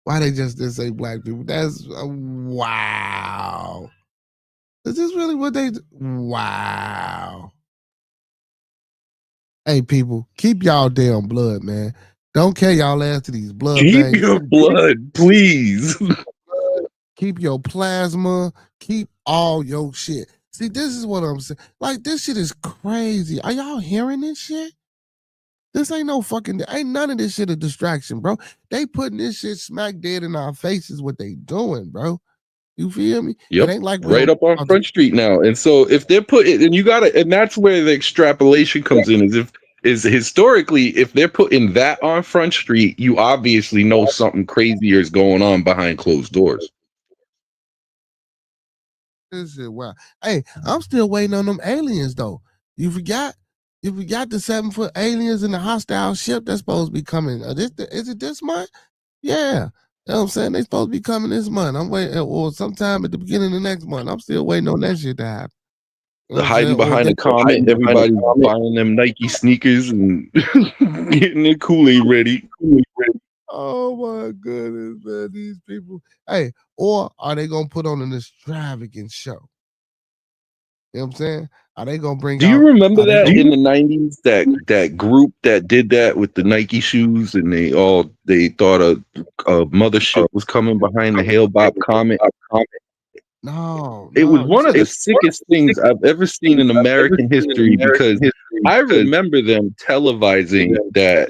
Why they just didn't say Black people? That's wow. Is this really what they do? Wow. Hey, people, keep y'all damn blood, man. Don't carry y'all ass to these blood Keep banks. your blood, please. Keep your plasma. Keep all your shit. See, this is what I'm saying. Like, this shit is crazy. Are y'all hearing this shit? This ain't no fucking, ain't none of this shit a distraction, bro. They putting this shit smack dead in our faces, what they doing, bro. You feel me? Yep. It ain't like right up on Front Street now. And so if they're putting, and you gotta, and that's where the extrapolation comes in, is historically, if they're putting that on Front Street, you obviously know something crazier is going on behind closed doors. This shit, wow. Hey, I'm still waiting on them aliens though. You forgot the 7-foot aliens in the hostile ship that's supposed to be coming. Is it this month? Yeah. You know what I'm saying? They supposed to be coming this month. I'm waiting, or sometime at the beginning of next month. I'm still waiting on that shit to happen. You know what I'm Hiding saying? behind a comment, everybody's buying them Nike sneakers and getting their Kool-Aid ready. Oh my goodness, man. These people. Hey, or are they gonna put on an extravagant show? You know what I'm saying? Are they gonna bring Do out? you remember that in the 90s, that group that did that with the Nike shoes, and they thought a mothership was coming behind the Hale-Bopp comet? No, It was no. one of the sickest things I've ever seen in American history, because I remember them televising that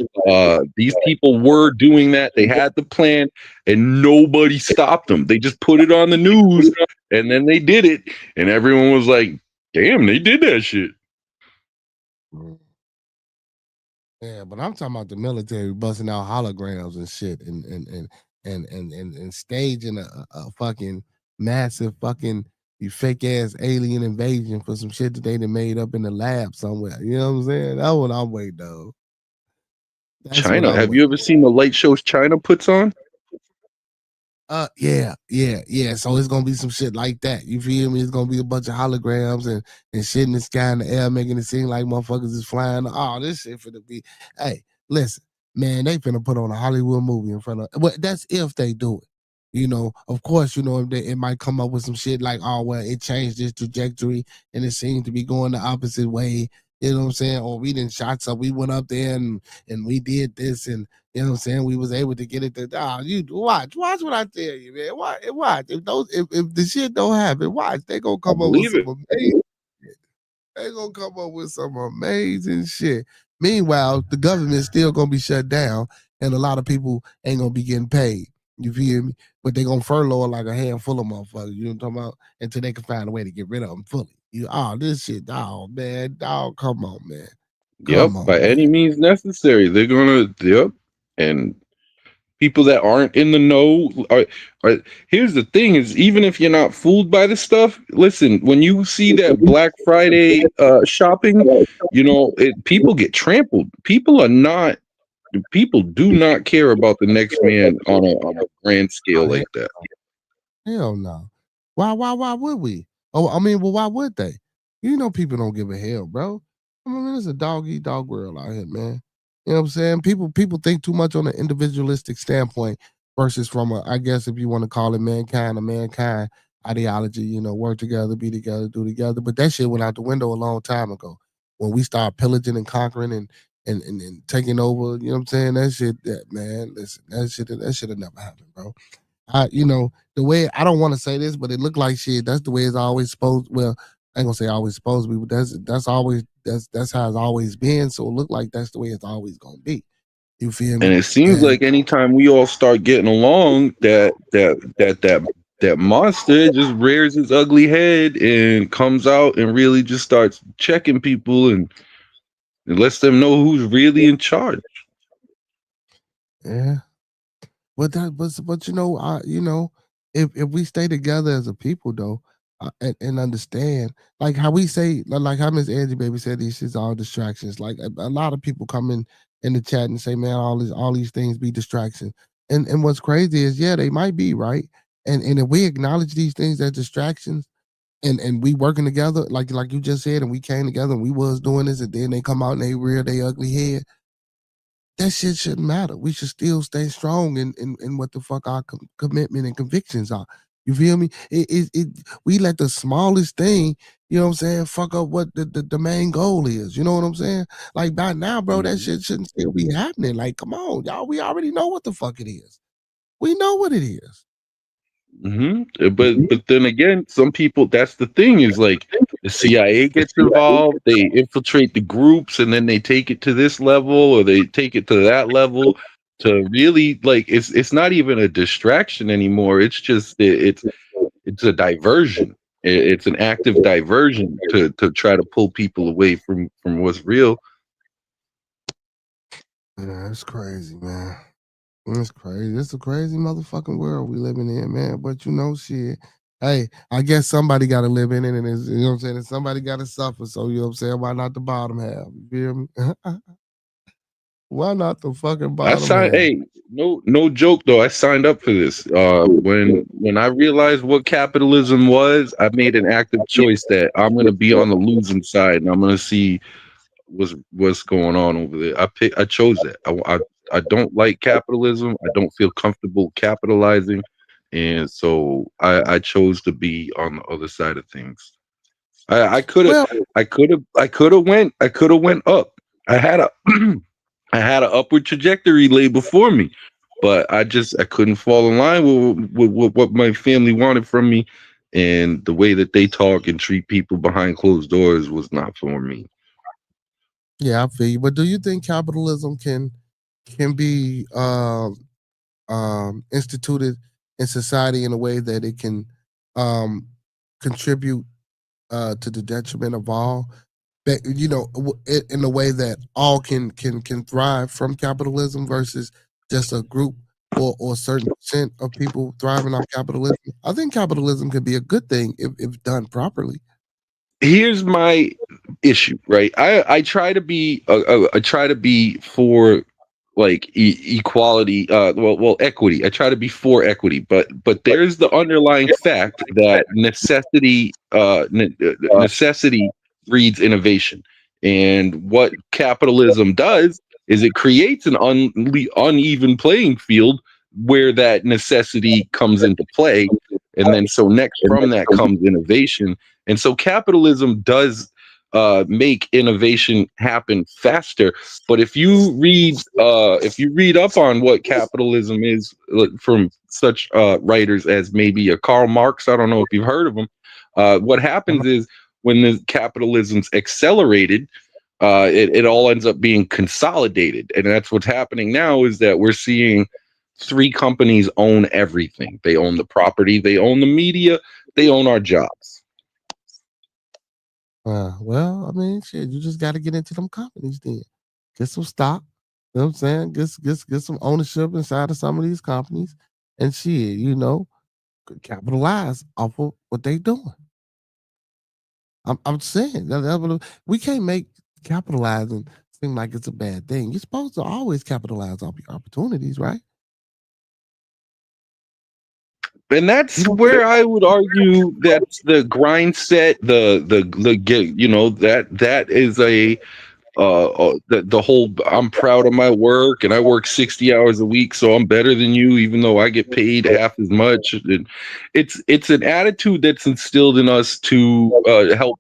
these people were doing that. They had the plan and nobody stopped them. They just put it on the news and then they did it, and everyone was like, damn, they did that shit. Yeah, but I'm talking about the military busting out holograms and shit and staging a fucking massive fucking fake ass alien invasion for some shit that they done made up in the lab somewhere. You know what I'm saying? That's what I'm waiting on. China. Have you ever seen the light shows China puts on? Yeah. So it's gonna be some shit like that. You feel me? It's gonna be a bunch of holograms and shit in the sky in the air, making it seem like motherfuckers is flying. Oh, this shit finna be. Hey, listen, man, they finna put on a Hollywood movie in front of. Well, that's if they do it. You know, of course, you know, it might come up with some shit like, oh well, it changed its trajectory and it seemed to be going the opposite way. You know what I'm saying? Or we didn't shots up, we went up there and we did this, and you know what I'm saying? We was able to get it to you watch what I tell you, man. Watch. If the shit don't happen, watch. They gonna come up with some amazing shit. They gonna come up with some amazing shit. Meanwhile, the government's still gonna be shut down and a lot of people ain't gonna be getting paid. You feel me? But they gonna furlough like a handful of motherfuckers, you know what I'm talking about? Until they can find a way to get rid of them fully. This shit, man. Come on, man. By any means necessary. They're gonna, and people that aren't in the know are here's the thing, is even if you're not fooled by the stuff, listen, when you see that Black Friday shopping, you know, people get trampled. People do not care about the next man on a grand scale like that. Hell no. Why would we? Oh, I mean, well, why would they? You know, people don't give a hell, bro. I mean, it's a dog eat dog world out here, man. You know what I'm saying? People think too much on an individualistic standpoint versus from I guess if you want to call it mankind ideology, you know, work together, be together, do together. But that shit went out the window a long time ago when we started pillaging and conquering and taking over. You know what I'm saying? Man, listen, that should have never happened, bro. You know, the way I don't want to say this, but it looked like shit. That's the way it's always supposed. Well, I ain't gonna say always supposed to be, but that's how it's always been. So it looked like that's the way it's always gonna be. You feel me? And it seems like anytime we all start getting along, that monster just rears its ugly head and comes out and really just starts checking people and lets them know who's really in charge. Yeah. But you know, if we stay together as a people though, and understand, like how we say, like how Miss Angie Baby said, these shit's all distractions. Like a lot of people come in the chat and say, man, all these things be distractions. And what's crazy is, yeah, they might be right. And if we acknowledge these things as distractions, and we working together, like you just said, and we came together and we was doing this, and then they come out and they rear their ugly head. That shit shouldn't matter. We should still stay strong in what the fuck our commitment and convictions are. You feel me? We let the smallest thing, you know what I'm saying, fuck up what the main goal is. You know what I'm saying? Like by now, bro, that shit shouldn't still be happening. Like, come on, y'all. We already know what the fuck it is. We know what it is. But then again, some people, that's the thing, is like the CIA gets involved, they infiltrate the groups, and then they take it to this level or they take it to that level to really, like, it's not even a distraction anymore. It's just it's a diversion. It's an active diversion to try to pull people away from what's real. Yeah, it's crazy, man. It's crazy. It's a crazy motherfucking world we living in, man. But you know, shit. Hey, I guess somebody got to live in it, and it's, you know what I'm saying. And somebody got to suffer. So you know what I'm saying. Why not the bottom half? You feel me? Why not the fucking I bottom signed. half? Hey, no joke though. I signed up for this. When I realized what capitalism was, I made an active choice that I'm going to be on the losing side, and I'm going to see what's going on over there. I chose that. I don't like capitalism. I don't feel comfortable capitalizing, and so I chose to be on the other side of things. I could have Well, I could have went up. I had a I had an upward trajectory laid before me, but I couldn't fall in line with what my family wanted from me, and the way that they talk and treat people behind closed doors was not for me. yeah, I feel you. But do you think capitalism can be instituted in society in a way that it can um, contribute to the detriment of all? You know, in a way that all can thrive from capitalism versus just a group or a certain percent of people thriving off capitalism. I think capitalism can be a good thing if done properly. Here's my issue, right? I try to be I try to be for like equality, equity. I try to be for equity, but there's the underlying fact that necessity breeds innovation, and what capitalism does is it creates an uneven playing field where that necessity comes into play, and then so next from that comes innovation, and so capitalism does make innovation happen faster. But if you read up on what capitalism is, like, from such writers as maybe a Karl Marx, I don't know if you've heard of him. What happens is when the capitalism's accelerated, it all ends up being consolidated, and that's what's happening now. Is that we're seeing three companies own everything. They own the property, they own the media, they own our jobs. Well, I mean, shit, you just got to get into them companies then. Get some stock. You know what I'm saying? Get some ownership inside of some of these companies, and shit, you know, capitalize off of what they doing. I'm saying we can't make capitalizing seem like it's a bad thing. You're supposed to always capitalize off your opportunities, right? And that's where I would argue that's the grind set, the get, that is a the whole I'm proud of my work and I work 60 hours a week, so I'm better than you, even though I get paid half as much. And it's an attitude that's instilled in us to help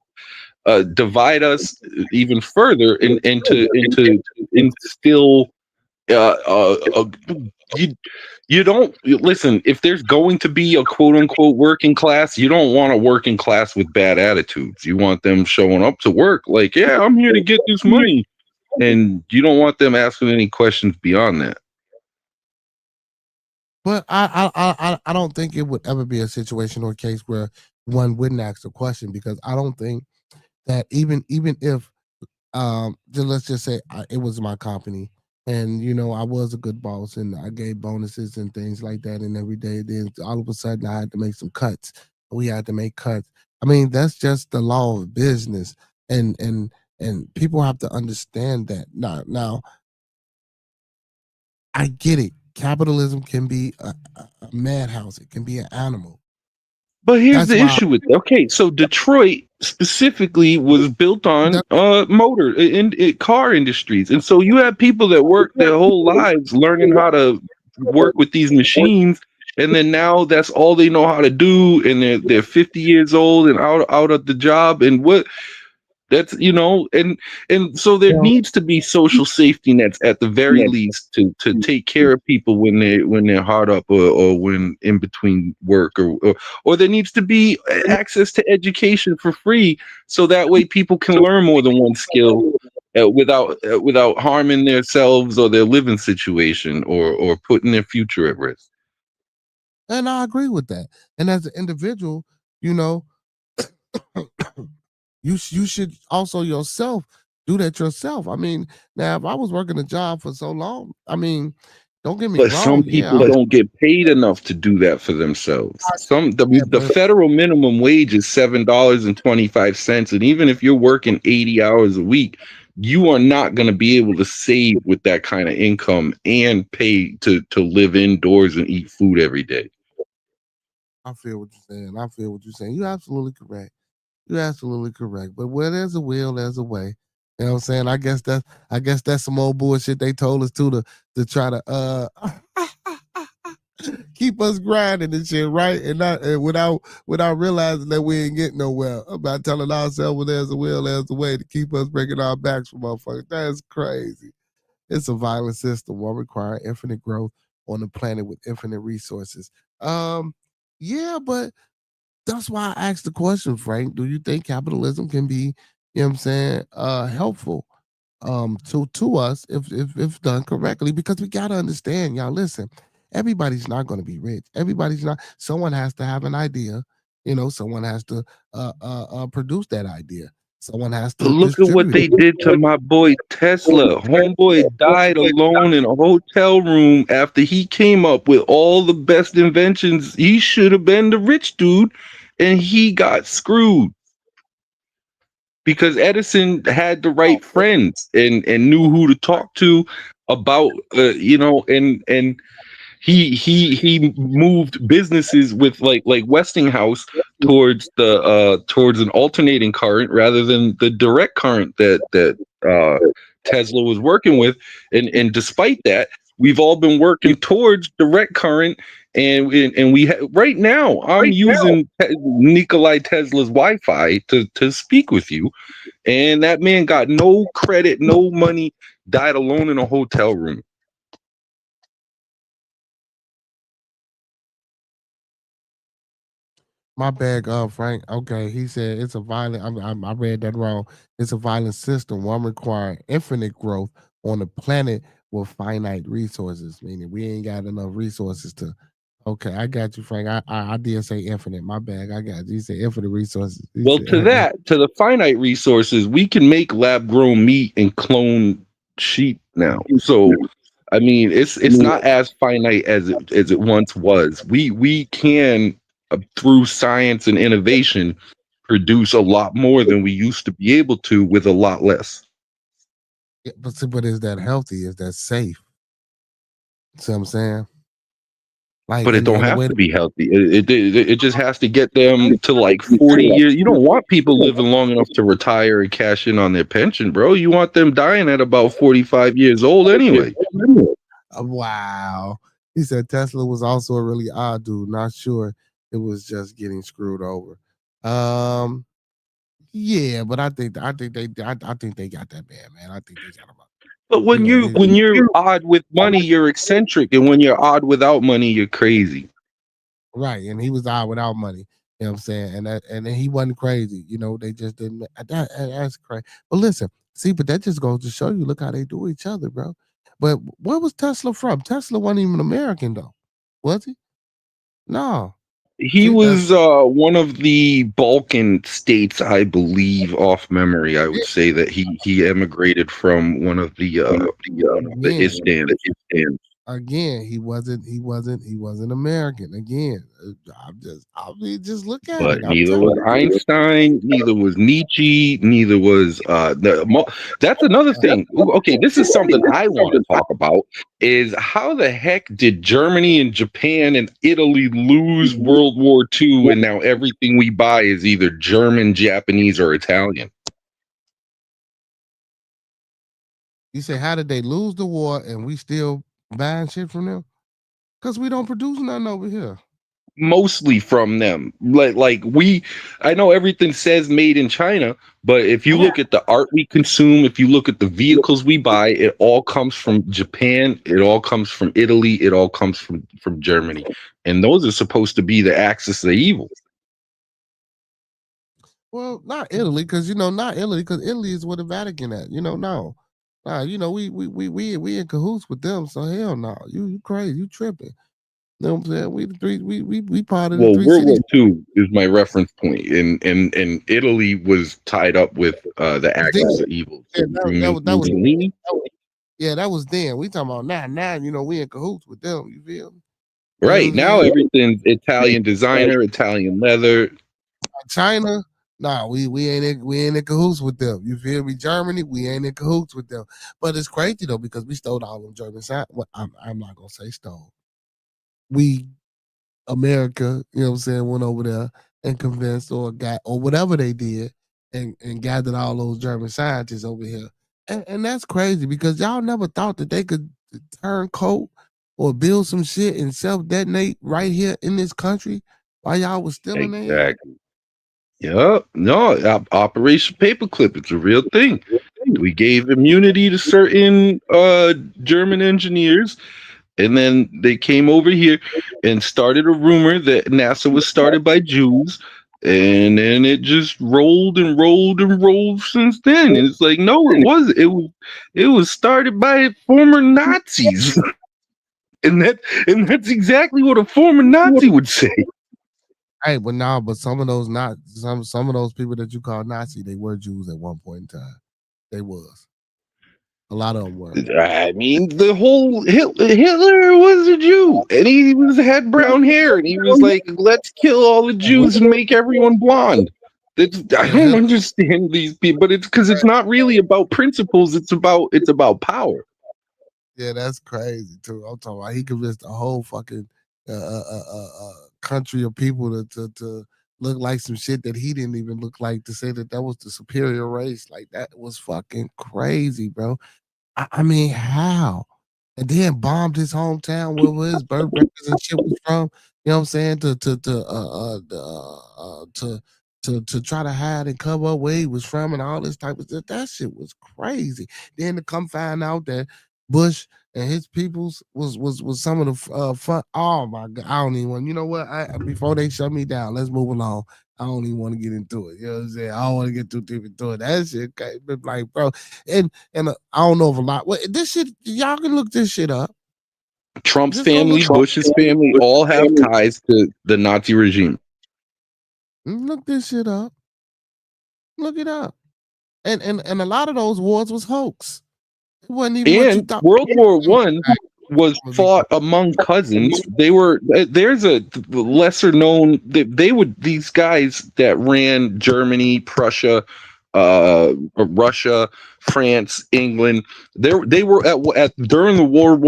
divide us even further, and to instill you don't listen. If there's going to be a quote unquote working class, you don't want a working class with bad attitudes. You want them showing up to work like, yeah, I'm here to get this money, and you don't want them asking any questions beyond that. But I don't think it would ever be a situation or a case where one wouldn't ask a question, because I don't think that even if let's just say it was my company, and you know I was a good boss and I gave bonuses and things like that, and every day then all of a sudden I had to make some cuts. We had to make cuts. I mean, that's just the law of business, and people have to understand that. Now I get it. Capitalism can be a madhouse. It can be an animal. But here's the issue with that. Okay, so Detroit specifically was built on motor in car industries, and so you have people that work their whole lives learning how to work with these machines, and then now that's all they know how to do, and they're 50 years old and out of the job, and what. That's and so there needs to be social safety nets at the very least to take care of people when they're hard up or when in between work or there needs to be access to education for free so that way people can learn more than one skill without harming themselves or their living situation or putting their future at risk. And I agree with that. And as an individual, you should also yourself do that yourself. I mean, now if I was working a job for so long, I mean, don't get me wrong. But some people don't get paid enough to do that for themselves. The federal minimum wage is $7.25, and even if you're working 80 hours a week, you are not going to be able to save with that kind of income and pay to live indoors and eat food every day. I feel what you're saying. You're absolutely correct. You're absolutely correct. But where there's a will, there's a way. You know what I'm saying? I guess that's some old bullshit they told us to try to keep us grinding and shit, right? And without realizing that we ain't getting nowhere. About telling ourselves when there's a will, there's a way to keep us breaking our backs for motherfuckers. That's crazy. It's a violent system will require infinite growth on the planet with infinite resources. Yeah, but that's why I asked the question, Frank. Do you think capitalism can be, helpful to us if done correctly? Because we gotta understand, y'all. Listen, everybody's not going to be rich. Everybody's not. Someone has to have an idea. Someone has to produce that idea. Someone has to look at what they did to my boy Tesla. Homeboy died alone in a hotel room after he came up with all the best inventions. He should have been the rich dude, and he got screwed because Edison had the right friends and knew who to talk to about and he moved businesses with like Westinghouse towards an alternating current rather than the direct current that Tesla was working with, and despite that, we've all been working towards direct current, and right now I'm using Nikola Tesla's Wi-Fi to speak with you, and that man got no credit, no money, died alone in a hotel room. My bad, Frank. Okay, he said it's a violent. I read that wrong. It's a violent system. One requiring infinite growth on a planet with finite resources. Meaning we ain't got enough resources to. Okay, I got you, Frank. I did say infinite. My bad. I got you. You said infinite resources. Well, to the finite resources, we can make lab grown meat and clone sheep now. So, I mean, it's not as finite as it once was. We can through science and innovation produce a lot more than we used to be able to with a lot less. Yeah, but is that healthy? Is that safe? See what I'm saying? But it don't have to be healthy. It just has to get them to like 40 years. You don't want people living long enough to retire and cash in on their pension, bro. You want them dying at about 45 years old anyway. Wow. He said Tesla was also a really odd dude. Not sure it was just getting screwed over. Yeah, but I think they got that man. I think they got him. But when you're odd with money, you're eccentric, and when you're odd without money, you're crazy. Right, and he was odd without money. You know what I'm saying? And then he wasn't crazy. They just didn't. That's crazy. But listen, but that just goes to show you. Look how they do each other, bro. But where was Tesla from? Tesla wasn't even American though, was he? No. He was one of the Balkan states, I believe, off memory. I would say that he emigrated from one of the Istan. again, he wasn't American. Again, just look at But it. neither was Einstein, neither was Nietzsche, neither was that's another thing. Okay, this is something I want to talk about is how the heck did Germany and Japan and Italy lose World War II and now everything we buy is either German, Japanese, or Italian? You say, how did they lose the war and we still buying shit from them? Because we don't produce nothing over here. Mostly from them. I know everything says made in China, but if you look at the art we consume, if you look at the vehicles we buy, it all comes from Japan, it all comes from Italy, it all comes from Germany. And those are supposed to be the axis of evil. Well, not Italy, because not Italy, because Italy is where the Vatican at. No. Nah, we in cahoots with them, so hell no. You crazy, you tripping. You know what I'm saying? We part of the three World War cities. II is my reference point, and Italy was tied up with the axis of evil. That was then. We talking about now. We in cahoots with them. You feel me? Right now, everything's Italian designer, Italian leather. China, nah, we ain't in cahoots with them. You feel me? Germany, we ain't in cahoots with them. But it's crazy though because we stole all them German signs. Well, I'm not gonna say stole. We, America, went over there and convinced or got or whatever they did and gathered all those German scientists over here. And that's crazy because y'all never thought that they could turn coat or build some shit and self-detonate right here in this country while y'all was still in there. Exactly. Yep. No, Operation Paperclip. It's a real thing. We gave immunity to certain German engineers, and then they came over here and started a rumor that NASA was started by Jews, and then it just rolled and rolled and rolled since then. And it's like, no, it wasn't. It was started by former Nazis, and that's exactly what a former Nazi would say. Hey, but some of those some of those people that you call Nazi, they were Jews at one point in time. They was. A lot of them were. I mean, the whole Hitler was a Jew, and he had brown hair, and he was like, "Let's kill all the Jews and make everyone blonde." I don't understand these people, but it's because it's not really about principles; it's about power. Yeah, that's crazy too. I'm talking about he convinced a whole fucking country of people to look like some shit that he didn't even look like, to say that was the superior race. Like, that was fucking crazy, bro. I mean, how? And then bombed his hometown where his birth records and shit was from. You know what I'm saying? To try to hide and cover up where he was from and all this type of stuff. That shit was crazy. Then to come find out that Bush and his peoples was some of the fun. Oh my God, I don't even want. You know what? Before they shut me down, let's move along. I don't even want to get into it. You know what I'm saying? I don't want to get too deep into it. That shit, like, bro, and I don't know if a lot. Well, this shit, y'all can look this shit up. Trump's family, Bush's family, all have ties to the Nazi regime. Look this shit up. Look it up. And a lot of those wars was hoax. It wasn't even what you thought. World War I was fought among cousins. There's a lesser known, these guys that ran Germany, Prussia, Russia, France, England, they were at during the World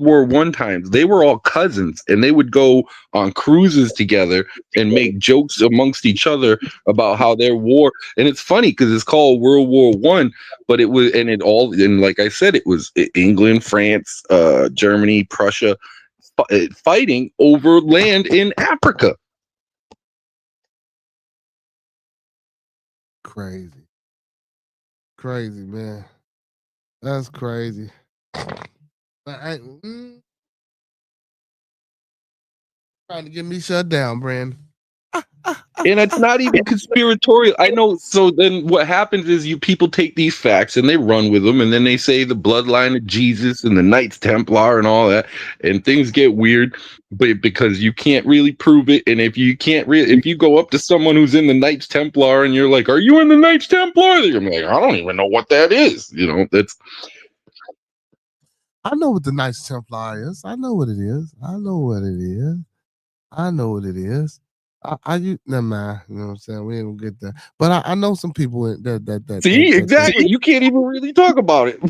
War I times, they were all cousins, and they would go on cruises together and make jokes amongst each other about how their war. And it's funny because it's called World War I, but it was, and like I said, it was England, France, Germany, Prussia fighting over land in Africa. Crazy, man. That's crazy. But trying to get me shut down, Brandon. And it's not even conspiratorial. I know. So then what happens is people take these facts and they run with them, and then they say the bloodline of Jesus and the Knights Templar and all that, and things get weird. But because you can't really prove it, and if you go up to someone who's in the Knights Templar and you're like, "Are you in the Knights Templar?" They're like, "I don't even know what that is." That's. I know what the Knights Templar is. I know what it is. Never mind. You know what I'm saying? We ain't gonna get there. But I know some people that See, exactly. You can't even really talk about it.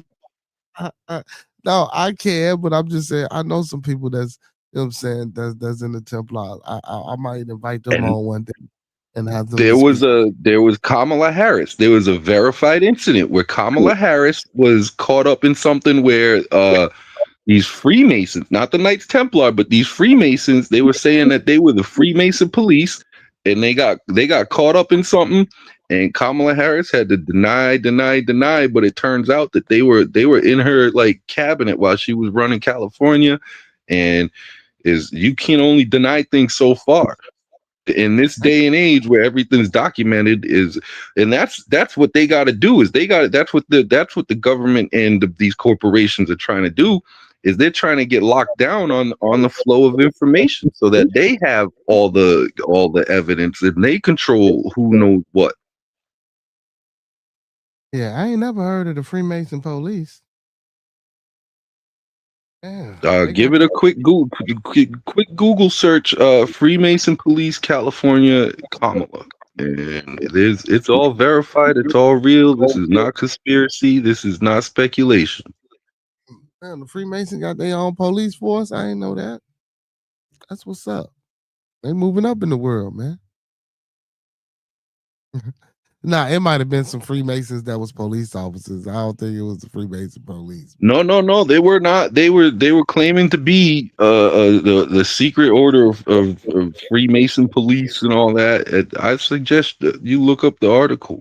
No, I can, but I'm just saying I know some people that's, you know what I'm saying, that's in the Templar. I might invite them on one day and have them. There was Kamala Harris. There was a verified incident where Kamala Harris was caught up in something where these Freemasons, not the Knights Templar, but these Freemasons, they were saying that they were the Freemason police, and they got caught up in something, and Kamala Harris had to deny, but it turns out that they were in her like cabinet while she was running California, and you can only deny things so far. In this day and age where everything's documented and that's what they got to do that's what the government and these corporations are trying to do, is they're trying to get locked down on the flow of information so that they have all the evidence and they control who knows what. Yeah, I ain't never heard of the Freemason police. Give it a quick Google search, Freemason Police California Kamala, and it's all verified, it's all real. This is not conspiracy, this is not speculation. Man, the Freemason got their own police force. I ain't know that. That's what's up. They moving up in the world, man. Nah, it might have been some Freemasons that was police officers. I don't think it was the Freemason police. No, they were not. They were claiming to be the secret order of Freemason police and all that. I suggest that you look up the article.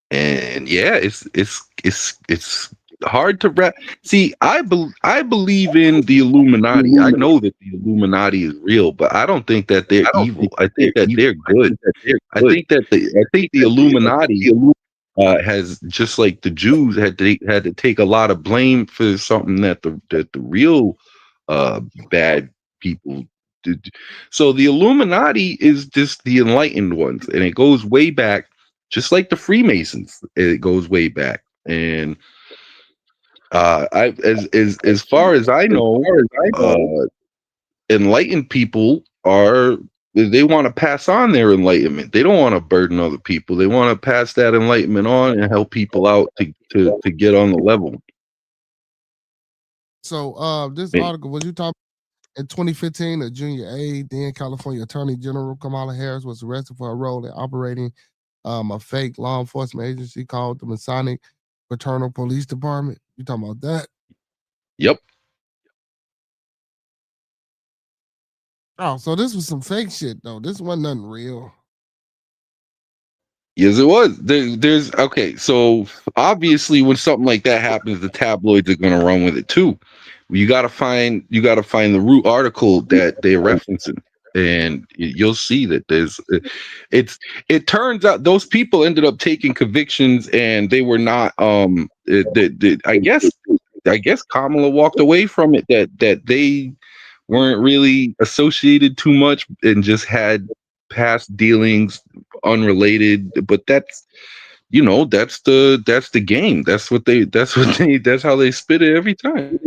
And yeah, it's hard to wrap. See, I believe in the Illuminati. I know that the Illuminati is real, but I don't think that they're evil. I think that they're good. I think the Illuminati has, just like the Jews had to take a lot of blame for something that the real bad people did. So the Illuminati is just the enlightened ones, and it goes way back, just like the Freemasons. It goes way back, and as far as I know, enlightened people they want to pass on their enlightenment. They don't want to burden other people. They want to pass that enlightenment on and help people out to get on the level. So this article, was you talking in 2015, a junior aide, then California Attorney General Kamala Harris was arrested for her role in operating a fake law enforcement agency called the Masonic Fraternal Police Department. You talking about that? Yep. Oh, so this was some fake shit though. This wasn't nothing real. Yes, it was. There's okay. So obviously, when something like that happens, the tabloids are going to run with it too. You got to find the root article that they're referencing, and you'll see that it turns out those people ended up taking convictions, and they were not. I guess Kamala walked away from it. That they weren't really associated too much and just had past dealings unrelated, but that's the game. That's how they spit it every time.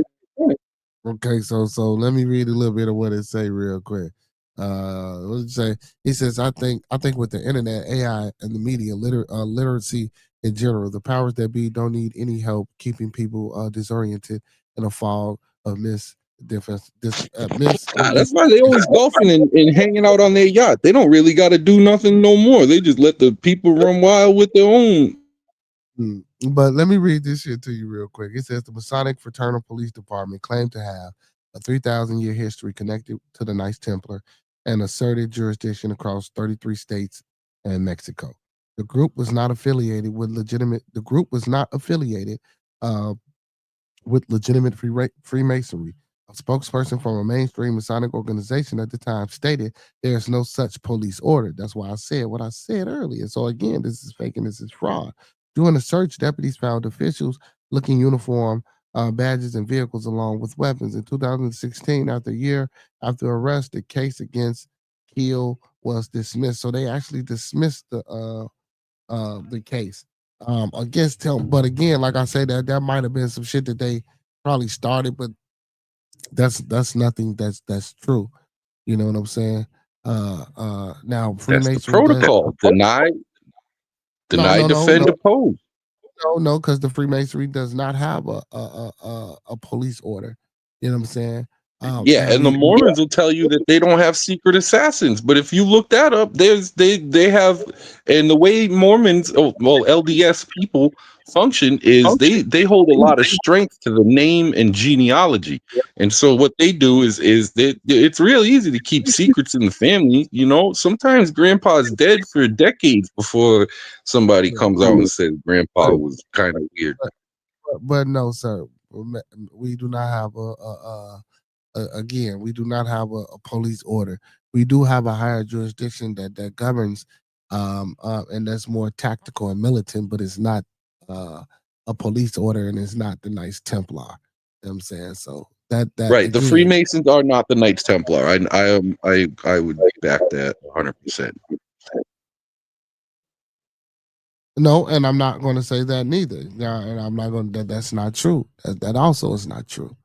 Okay, so let me read a little bit of what it say real quick. What did it say? He says, I think with the internet, AI, and the media literacy in general, the powers that be don't need any help keeping people disoriented in a fog of that's why they always golfing and hanging out on their yacht. They don't really got to do nothing no more. They just let the people run wild with their own. But let me read this shit to you real quick. It says the Masonic Fraternal Police Department claimed to have a 3,000-year history connected to the Knights Templar and asserted jurisdiction across 33 states and Mexico. The group was not affiliated with legitimate Freemasonry. A spokesperson from a mainstream Masonic organization at the time stated there is no such police order. That's why I said what I said earlier. So again, this is fake and this is fraud. During the search, deputies found officials looking uniform, badges, and vehicles along with weapons. In 2016, after a year after arrest, the case against Keel was dismissed. So they actually dismissed the the case against him. But again, like I said, that might have been some shit that they probably started, but that's nothing that's true. You know what I'm saying? Now That's the Freemasonry protocol. Deny, defend, oppose. No, because the Freemasonry does not have a police order. You know what I'm saying? Yeah, and the Mormons will tell you that they don't have secret assassins. But if you look that up, they have, and the way Mormons, LDS people function is they hold a lot of strength to the name and genealogy. And so what they do is it's real easy to keep secrets in the family. You know, sometimes grandpa's dead for decades before somebody comes out and says grandpa was kind of weird. But no, sir, we do not have again, we do not have a police order. We do have a higher jurisdiction that governs, and that's more tactical and militant, but it's not a police order, and it's not the Knights Templar. You know what I'm saying? So that right, again, the Freemasons are not the Knights Templar. I would back that 100%. No, and I'm not going to say that neither. Yeah, and I'm not going. That's not true. That also is not true.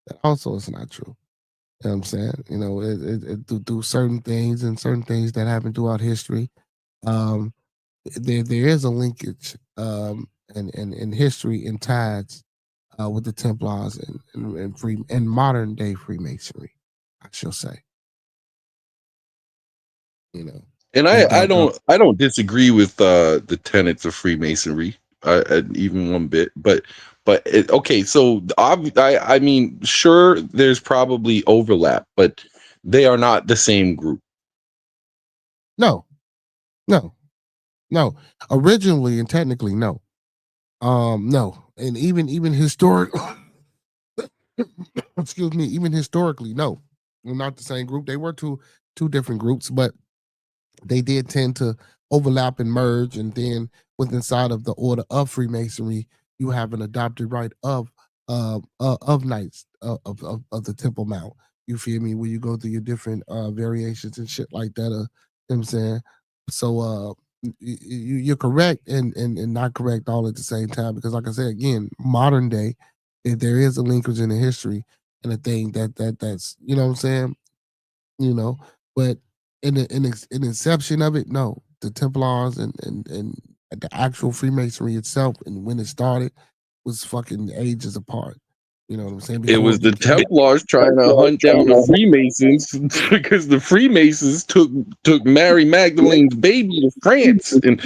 That also is not true. You know what I'm saying? You know, it through certain things and certain things that happen throughout history, there is a linkage in history and ties with the Templars and modern day Freemasonry, I shall say. You know, and I don't disagree with the tenets of Freemasonry, even one bit. But okay, so I mean, sure, there's probably overlap, but they are not the same group. No. Originally and technically, no. No, and even historic. Excuse me. Even historically, no, we're not the same group. They were two different groups, but they did tend to overlap and merge. And then within inside of the order of Freemasonry, you have an adopted right of Knights of the Temple Mount. You feel me? Where you go through your different variations and shit like that. You know what I'm saying? So you're correct and not correct all at the same time, because like I said again, modern day, there is a linkage in the history and a thing that's you know what I'm saying, you know, but in the inception of it, no, the Templars and the actual Freemasonry itself and when it started was fucking ages apart. You know what I'm saying? It was the Templars trying to hunt down the Freemasons because the Freemasons took Mary Magdalene's baby to France. And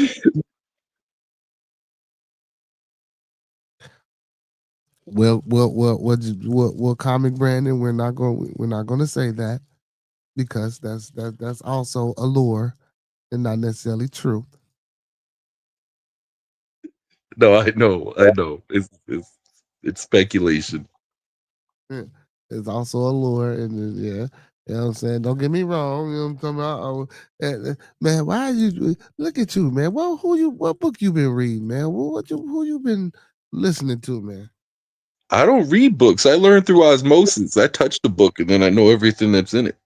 well, comic Brandon, we're not going to say that, because that's also a lure and not necessarily true. no, I know, it's speculation. It's also a lure, and yeah, you know what I'm saying. Don't get me wrong. You know what I'm talking about? Man, why you look at you, man? What book you been reading, man? Who you been listening to, man? I don't read books. I learn through osmosis. I touch the book and then I know everything that's in it.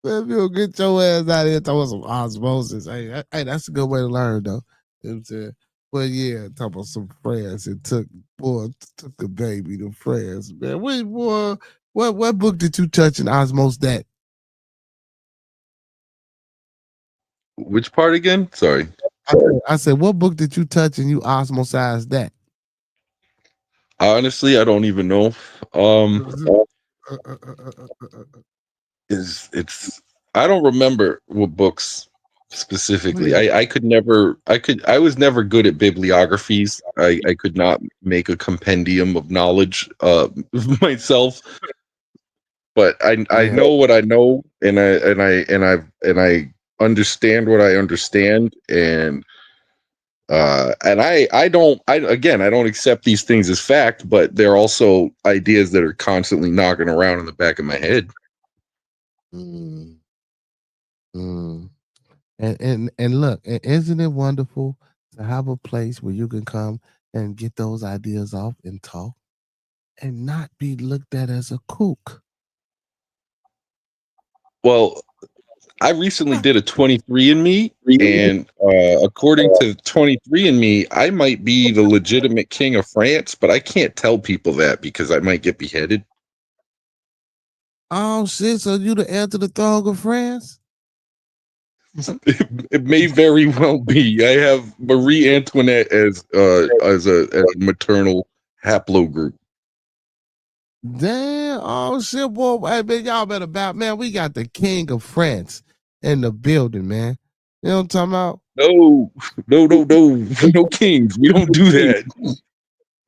Man, if you don't get your ass out here talking some osmosis, hey, that's a good way to learn, though. You know what I'm saying? But yeah, talking about some France. It took a baby to France, man. Wait, boy, what book did you touch in osmosis that? Which part again? Sorry. I said, what book did you touch and you osmosized that? Honestly, I don't even know. It's I don't remember what books specifically. I was never good at bibliographies. I could not make a compendium of knowledge myself. But I know what I know, and I understand what I understand, and I don't accept these things as fact, but they're also ideas that are constantly knocking around in the back of my head. And look, isn't it wonderful to have a place where you can come and get those ideas off and talk and not be looked at as a kook? Well, I recently did a 23andMe, and according to 23andMe, I might be the legitimate king of France, but I can't tell people that because I might get beheaded. Oh shit! So you the heir to the throne of France? It may very well be. I have Marie Antoinette as a maternal haplogroup. Damn! Oh shit, boy! Hey, man, y'all better bow, man. We got the king of France in the building, man. You know what I'm talking about? No kings. We don't do that.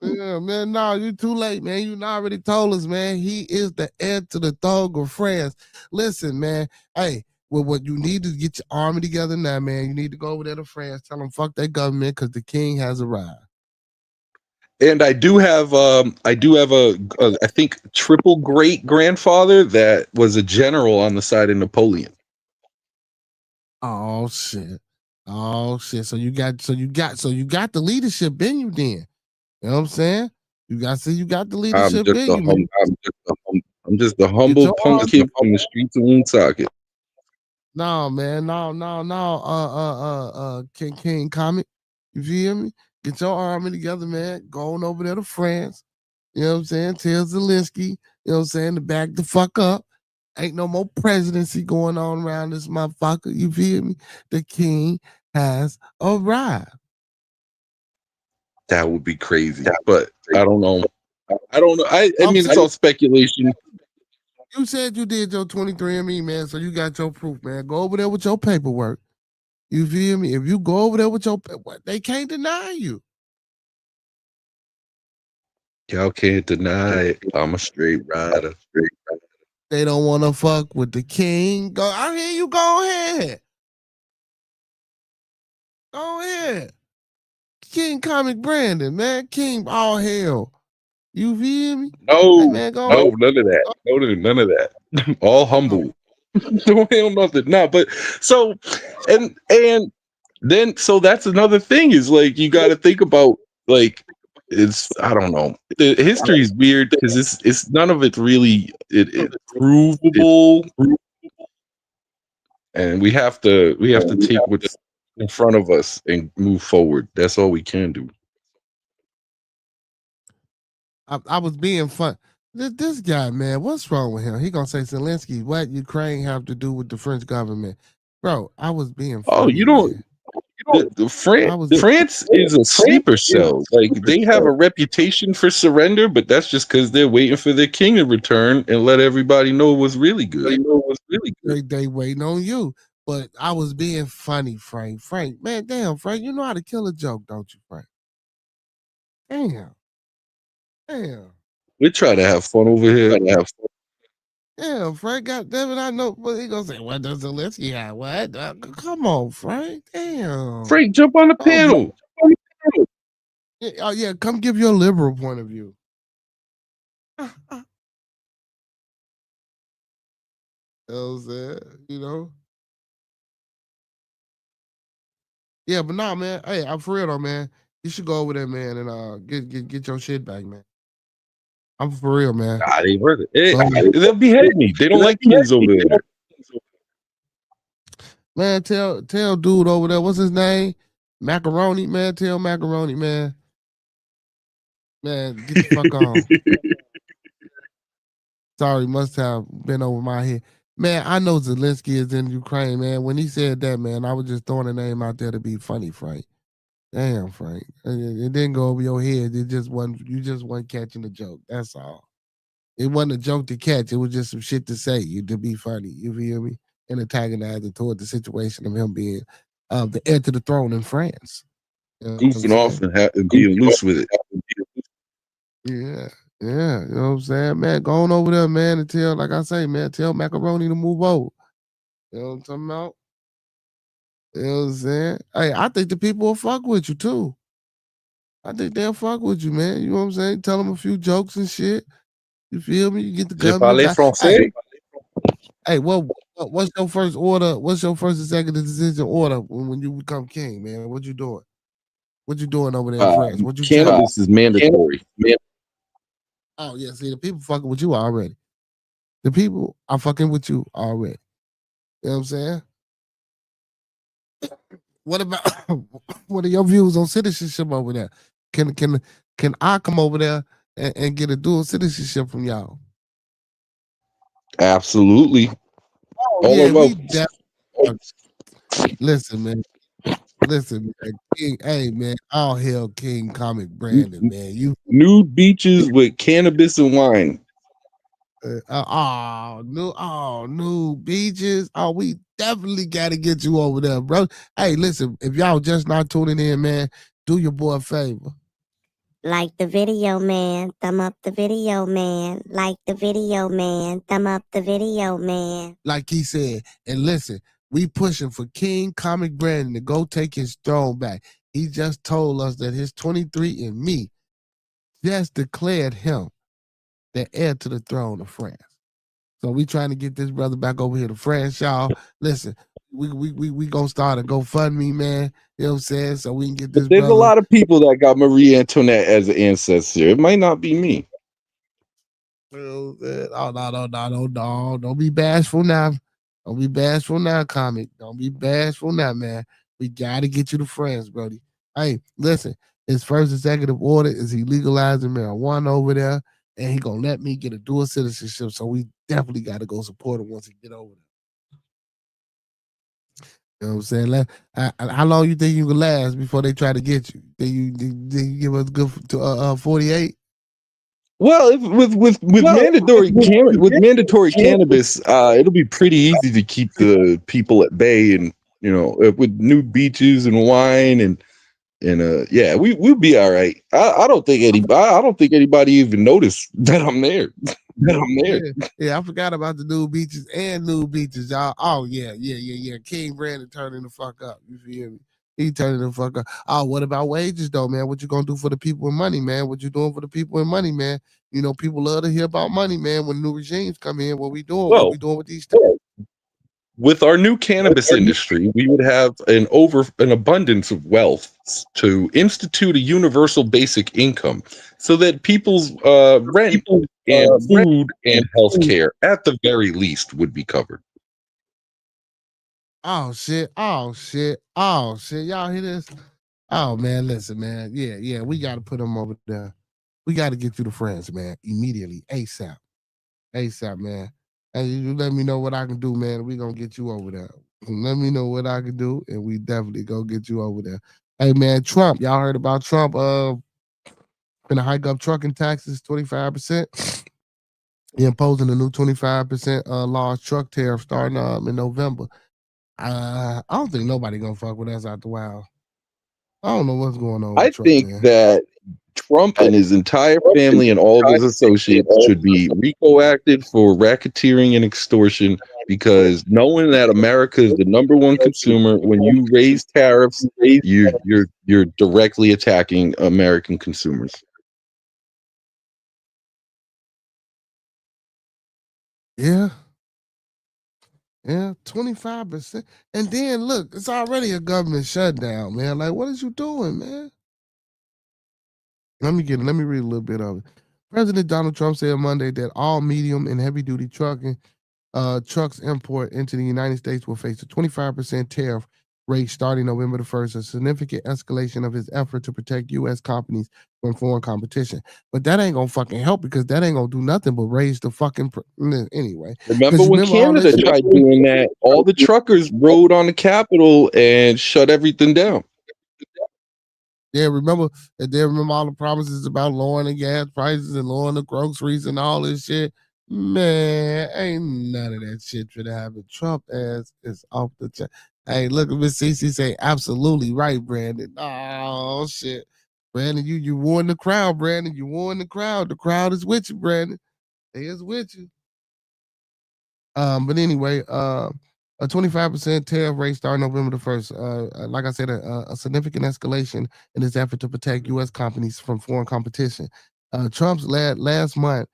Yeah, man. No, you too late, man. You already told us, man. He is the heir to the throne of France. Listen, man. Hey, well, what you need to get your army together now, man. You need to go over there to France. Tell them fuck their government because the king has arrived. And I do have a I think triple great grandfather that was a general on the side of Napoleon. Oh shit. Oh shit. So you got the leadership in you then. You know what I'm saying? You got the leadership in you, man. I'm just a humble punk kid from the streets of Woonsocket. No, man. No. King Comet. You feel me? Get your army together, man. Going over there to France. You know what I'm saying? Tell Zelensky, you know what I'm saying, to back the fuck up. Ain't no more presidency going on around this motherfucker. You feel me? The king has arrived. That would be crazy. But I don't know. I mean, it's all speculation. You said you did your 23andMe, man, so you got your proof, man. Go over there with your paperwork. You feel me? If you go over there with your paperwork, they can't deny you. Y'all can't deny it. I'm a straight rider. They don't want to fuck with the king. Go, I hear you. Go ahead. Go ahead. King Comic Brandon, man. King all hell. You feel me? No, hey, man, go no, none of that. No, none of that. All humble. Don't hell nothing. No, but so and then so that's another thing is like you got to think about like it's I don't know. The history is weird because it's none of it's really it's provable, and we have to take what's in front of us and move forward. That's all we can do. I was being fun. This guy, man, what's wrong with him? He gonna say Zelensky, what Ukraine have to do with the French government? Bro, I was being funny. Oh, you don't. France is a sleeper cell. Like they have a reputation for surrender, but that's just because they're waiting for their king to return and let everybody know what's really good. They waiting on you. But I was being funny, Frank. Frank, man, damn, Frank, you know how to kill a joke, don't you, Frank? Damn. We try to have fun over here. Yeah, Frank, goddamn it, I know. But he gonna say, "What does Zelensky have? What? Come on, Frank. Damn. Frank, jump on the panel. Oh yeah, come give your liberal point of view. You know. Yeah, but nah, man. Hey, I'm for real though, man. You should go over there, man, and get your shit back, man. I'm for real, man. Nah, they worth it. They'll behead me. They don't like kids over there. Man, tell dude over there, what's his name? Macaroni, man. Tell Macaroni, man. Man, get the fuck on. Sorry, must have been over my head. Man, I know Zelensky is in Ukraine, man. When he said that, man, I was just throwing a name out there to be funny, Frank. Damn, Frank. It didn't go over your head. You just wasn't catching the joke. That's all. It wasn't a joke to catch. It was just some shit to say, to be funny. You feel me? And antagonizing toward the situation of him being the heir to the throne in France. You know goofing off and being loose with it. Yeah. Yeah, you know what I'm saying? Man, going over there, man, and tell, like I say, man, tell Macaroni to move over. You know what I'm talking about? You know what I'm saying? Hey, I think the people will fuck with you too. I think they'll fuck with you, man. You know what I'm saying? Tell them a few jokes and shit. You feel me? You get the government. Hey, what's your first order? What's your first executive decision order when you become king, man? What you doing? What you doing over there in France? What you cannabis is mandatory. Oh yeah, see the people fucking with you already. The people are fucking with you already. You know what I'm saying? What about what are your views on citizenship over there? Can I come over there and get a dual citizenship from y'all? Absolutely. Oh All yeah, we about listen, man. Listen, man. King, hey man, all hail King Comic Brandon, man. You nude beaches with cannabis and wine. New beaches. Oh, we definitely got to get you over there, bro. Hey, listen, if y'all just not tuning in, man, do your boy a favor. Like the video, man. Thumb up the video, man. Like the video, man. Thumb up the video, man. Like he said, and listen, we pushing for King Comic Brandon to go take his throne back. He just told us that his 23andMe just declared him the heir to the throne of France. So we trying to get this brother back over here to France, y'all. Listen, we gonna start a GoFundMe, man. You know what I'm saying? So we can get this There's brother. a lot of people that got Marie Antoinette as an ancestor. It might not be me. Oh, no. Don't be bashful now. Don't be bashful now, comic. Don't be bashful now, man. We gotta get you to France, Brody. Hey, listen, his first executive order is he legalizing marijuana over there, and he gonna let me get a dual citizenship. So we definitely gotta go support him once he get over there. You know what I'm saying? How long you think you can last before they try to get you? Think you give us good 48? Well, with mandatory cannabis, it'll be pretty easy to keep the people at bay, and with new beaches and wine and yeah, we'll be all right. I don't think anybody even noticed that I'm there. Yeah, I forgot about the new beaches, y'all. Oh yeah. King Brandon turning the fuck up. You feel me? He turning the fuck up. Oh, what about wages though, man? What you gonna do for the people with money, man? What you doing for the people with money, man? You know, people love to hear about money, man. When new regimes come in, what we doing? Well, what we doing with these things? With our new cannabis industry, we would have an abundance of wealth to institute a universal basic income so that people's rent and food and health care, at the very least, would be covered. Oh shit. Y'all hear this? Oh man, listen, man. Yeah, we gotta put them over there. We gotta get you to France, man, immediately, ASAP. ASAP, man. Hey, you let me know what I can do, man. We gonna get you over there. Let me know what I can do, and we definitely go get you over there. Hey, man, Trump. Y'all heard about Trump? Gonna hike up trucking taxes 25%. He imposing a new 25% large truck tariff starting in November. I don't think nobody gonna fuck with us out the wild. I don't know what's going on with Trump, think man. that Trump and his entire family and all of his associates should be RICO acted for racketeering and extortion, because knowing that America is the number one consumer, when you raise tariffs, you're directly attacking American consumers. Yeah. Yeah, 25%. And then look, it's already a government shutdown, man. Like, what is you doing, man? Let me read a little bit of it. President Donald Trump said Monday that all medium and heavy duty trucks import into the United States will face a 25% tariff rate starting November the 1st, a significant escalation of his effort to protect U.S. companies from foreign competition. But that ain't gonna fucking help, because that ain't gonna do nothing but raise the fucking anyway. Remember when Canada tried doing that? All the truckers rode on the Capitol and shut everything down. Yeah, remember all the promises about lowering the gas prices and lowering the groceries and all this shit? Man, ain't none of that shit finna happen. Trump ass is off the chain. Hey, look at Miss CC say, absolutely right, Brandon. Oh shit. Brandon, you won the crowd, Brandon. You won the crowd. The crowd is with you, Brandon. They is with you. But anyway, a 25% tariff rate starting November the 1st. Like I said, a significant escalation in his effort to protect U.S. companies from foreign competition. Trump's last month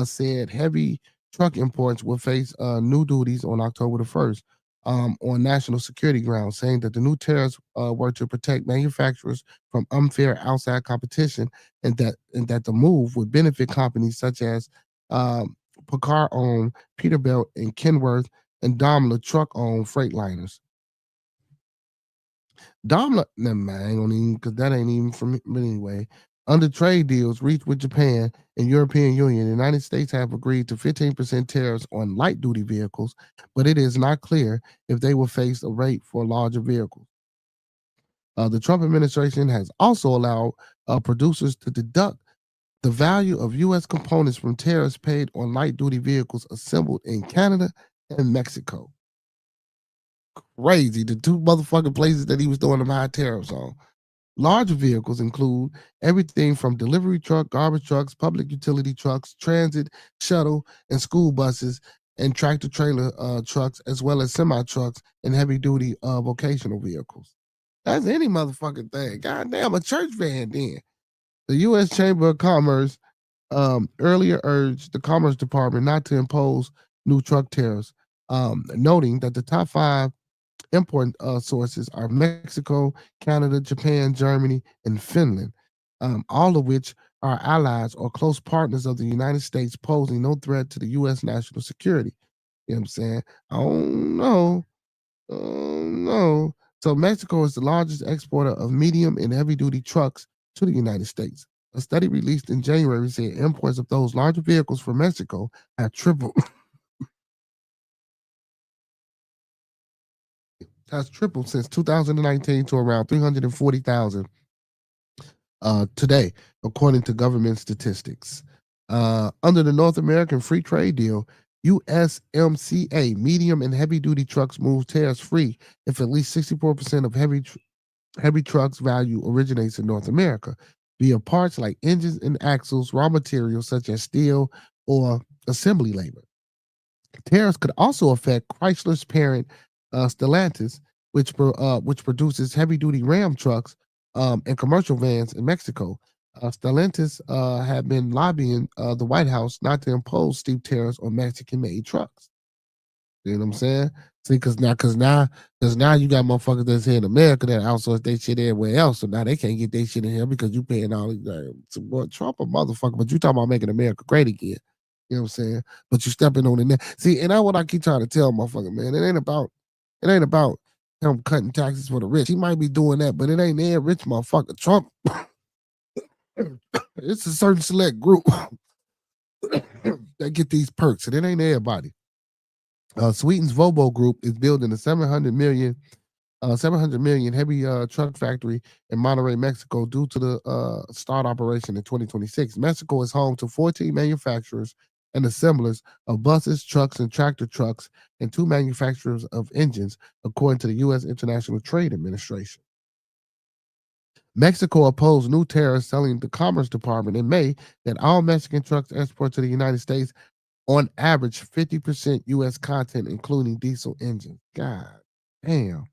said heavy truck imports will face new duties on October the 1st on national security grounds, saying that the new tariffs were to protect manufacturers from unfair outside competition, and that the move would benefit companies such as Picard-owned Peterbilt and Kenworth and Daimler truck-owned Freightliners. Daimler, never mind, I ain't gonna even, because that ain't even from me. But anyway, under trade deals reached with Japan and European Union, the United States have agreed to 15% tariffs on light-duty vehicles, but it is not clear if they will face a rate for larger vehicles. The Trump administration has also allowed producers to deduct the value of U.S. components from tariffs paid on light-duty vehicles assembled in Canada and Mexico. Crazy, the two motherfucking places that he was throwing them high tariffs on. Larger vehicles include everything from delivery truck, garbage trucks, public utility trucks, transit, shuttle, and school buses, and tractor-trailer trucks, as well as semi-trucks and heavy-duty vocational vehicles. That's any motherfucking thing. Goddamn, a church van then. The U.S. Chamber of Commerce earlier urged the Commerce Department not to impose new truck tariffs, noting that the top 5 import sources are Mexico, Canada, Japan, Germany, and Finland, all of which are allies or close partners of the United States, posing no threat to the U.S. national security. You know what I'm saying? I don't know. No. So Mexico is the largest exporter of medium and heavy-duty trucks to the United States. A study released in January said imports of those larger vehicles from Mexico have tripled. Has tripled since 2019 to around 340,000 today, according to government statistics. Under the North American Free Trade Deal, USMCA medium and heavy duty trucks move tariffs free if at least 64% of heavy trucks value originates in North America, via parts like engines and axles, raw materials such as steel or assembly labor. Tariffs could also affect Chrysler's parent Stellantis, which produces heavy-duty Ram trucks and commercial vans in Mexico. Stellantis had been lobbying the White House not to impose steep tariffs on Mexican-made trucks. You know what I'm saying? See, because now you got motherfuckers that's here in America that outsource their shit everywhere else, so now they can't get their shit in here because you paying all these. Trump a motherfucker, but you talking about making America great again. You know what I'm saying? But you stepping on it now. See, and that's what I keep trying to tell motherfucker, man. It ain't about him cutting taxes for the rich. He might be doing that, but it ain't every rich motherfucker. Trump, it's a certain select group that get these perks, and it ain't everybody. Sweden's Volvo Group is building a 700 million heavy truck factory in Monterrey, Mexico, due to the start operation in 2026. Mexico is home to 14 manufacturers and assemblers of buses, trucks, and tractor trucks, and 2 manufacturers of engines, according to the U.S. International Trade Administration. Mexico opposed new tariffs, telling the Commerce Department in May that all Mexican trucks export to the United States on average 50% U.S. content, including diesel engines. God damn.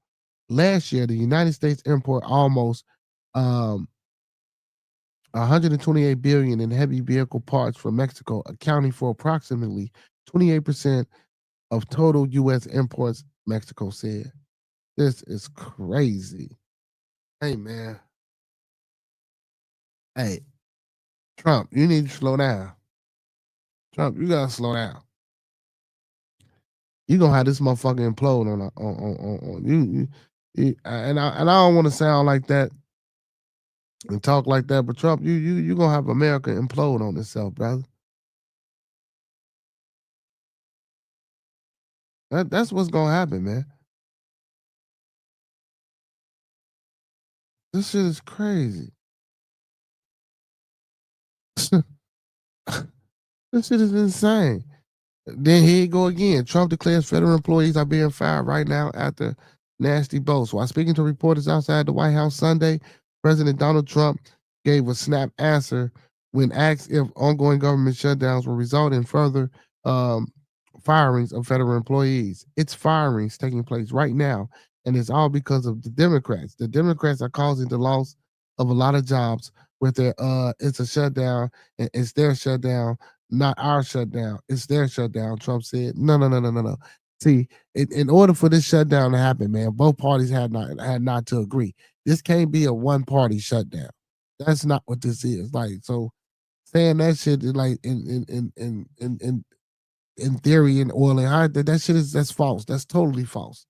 Last year, the United States import almost 128 billion in heavy vehicle parts from Mexico, accounting for approximately 28% of total U.S. imports, Mexico said. This is crazy. Hey, man. Hey, Trump, you need to slow down. Trump, you gotta slow down. You gonna have this motherfucker implode on you. And I don't want to sound like that and talk like that, but Trump, you gonna have America implode on itself, brother. That's what's gonna happen, man. This shit is crazy. This shit is insane. Then here you go again. Trump declares federal employees are being fired right now after nasty boast. While speaking to reporters outside the White House Sunday, President Donald Trump gave a snap answer when asked if ongoing government shutdowns will result in further firings of federal employees. It's firings taking place right now, and it's all because of the Democrats. The Democrats are causing the loss of a lot of jobs with their it's a shutdown, and it's their shutdown, not our shutdown. It's their shutdown, Trump said. No. See, in order for this shutdown to happen, man, both parties had not to agree. This can't be a one-party shutdown. That's not what this is. Like, so saying that shit is like in in theory in oil and high, that shit that's false. That's totally false.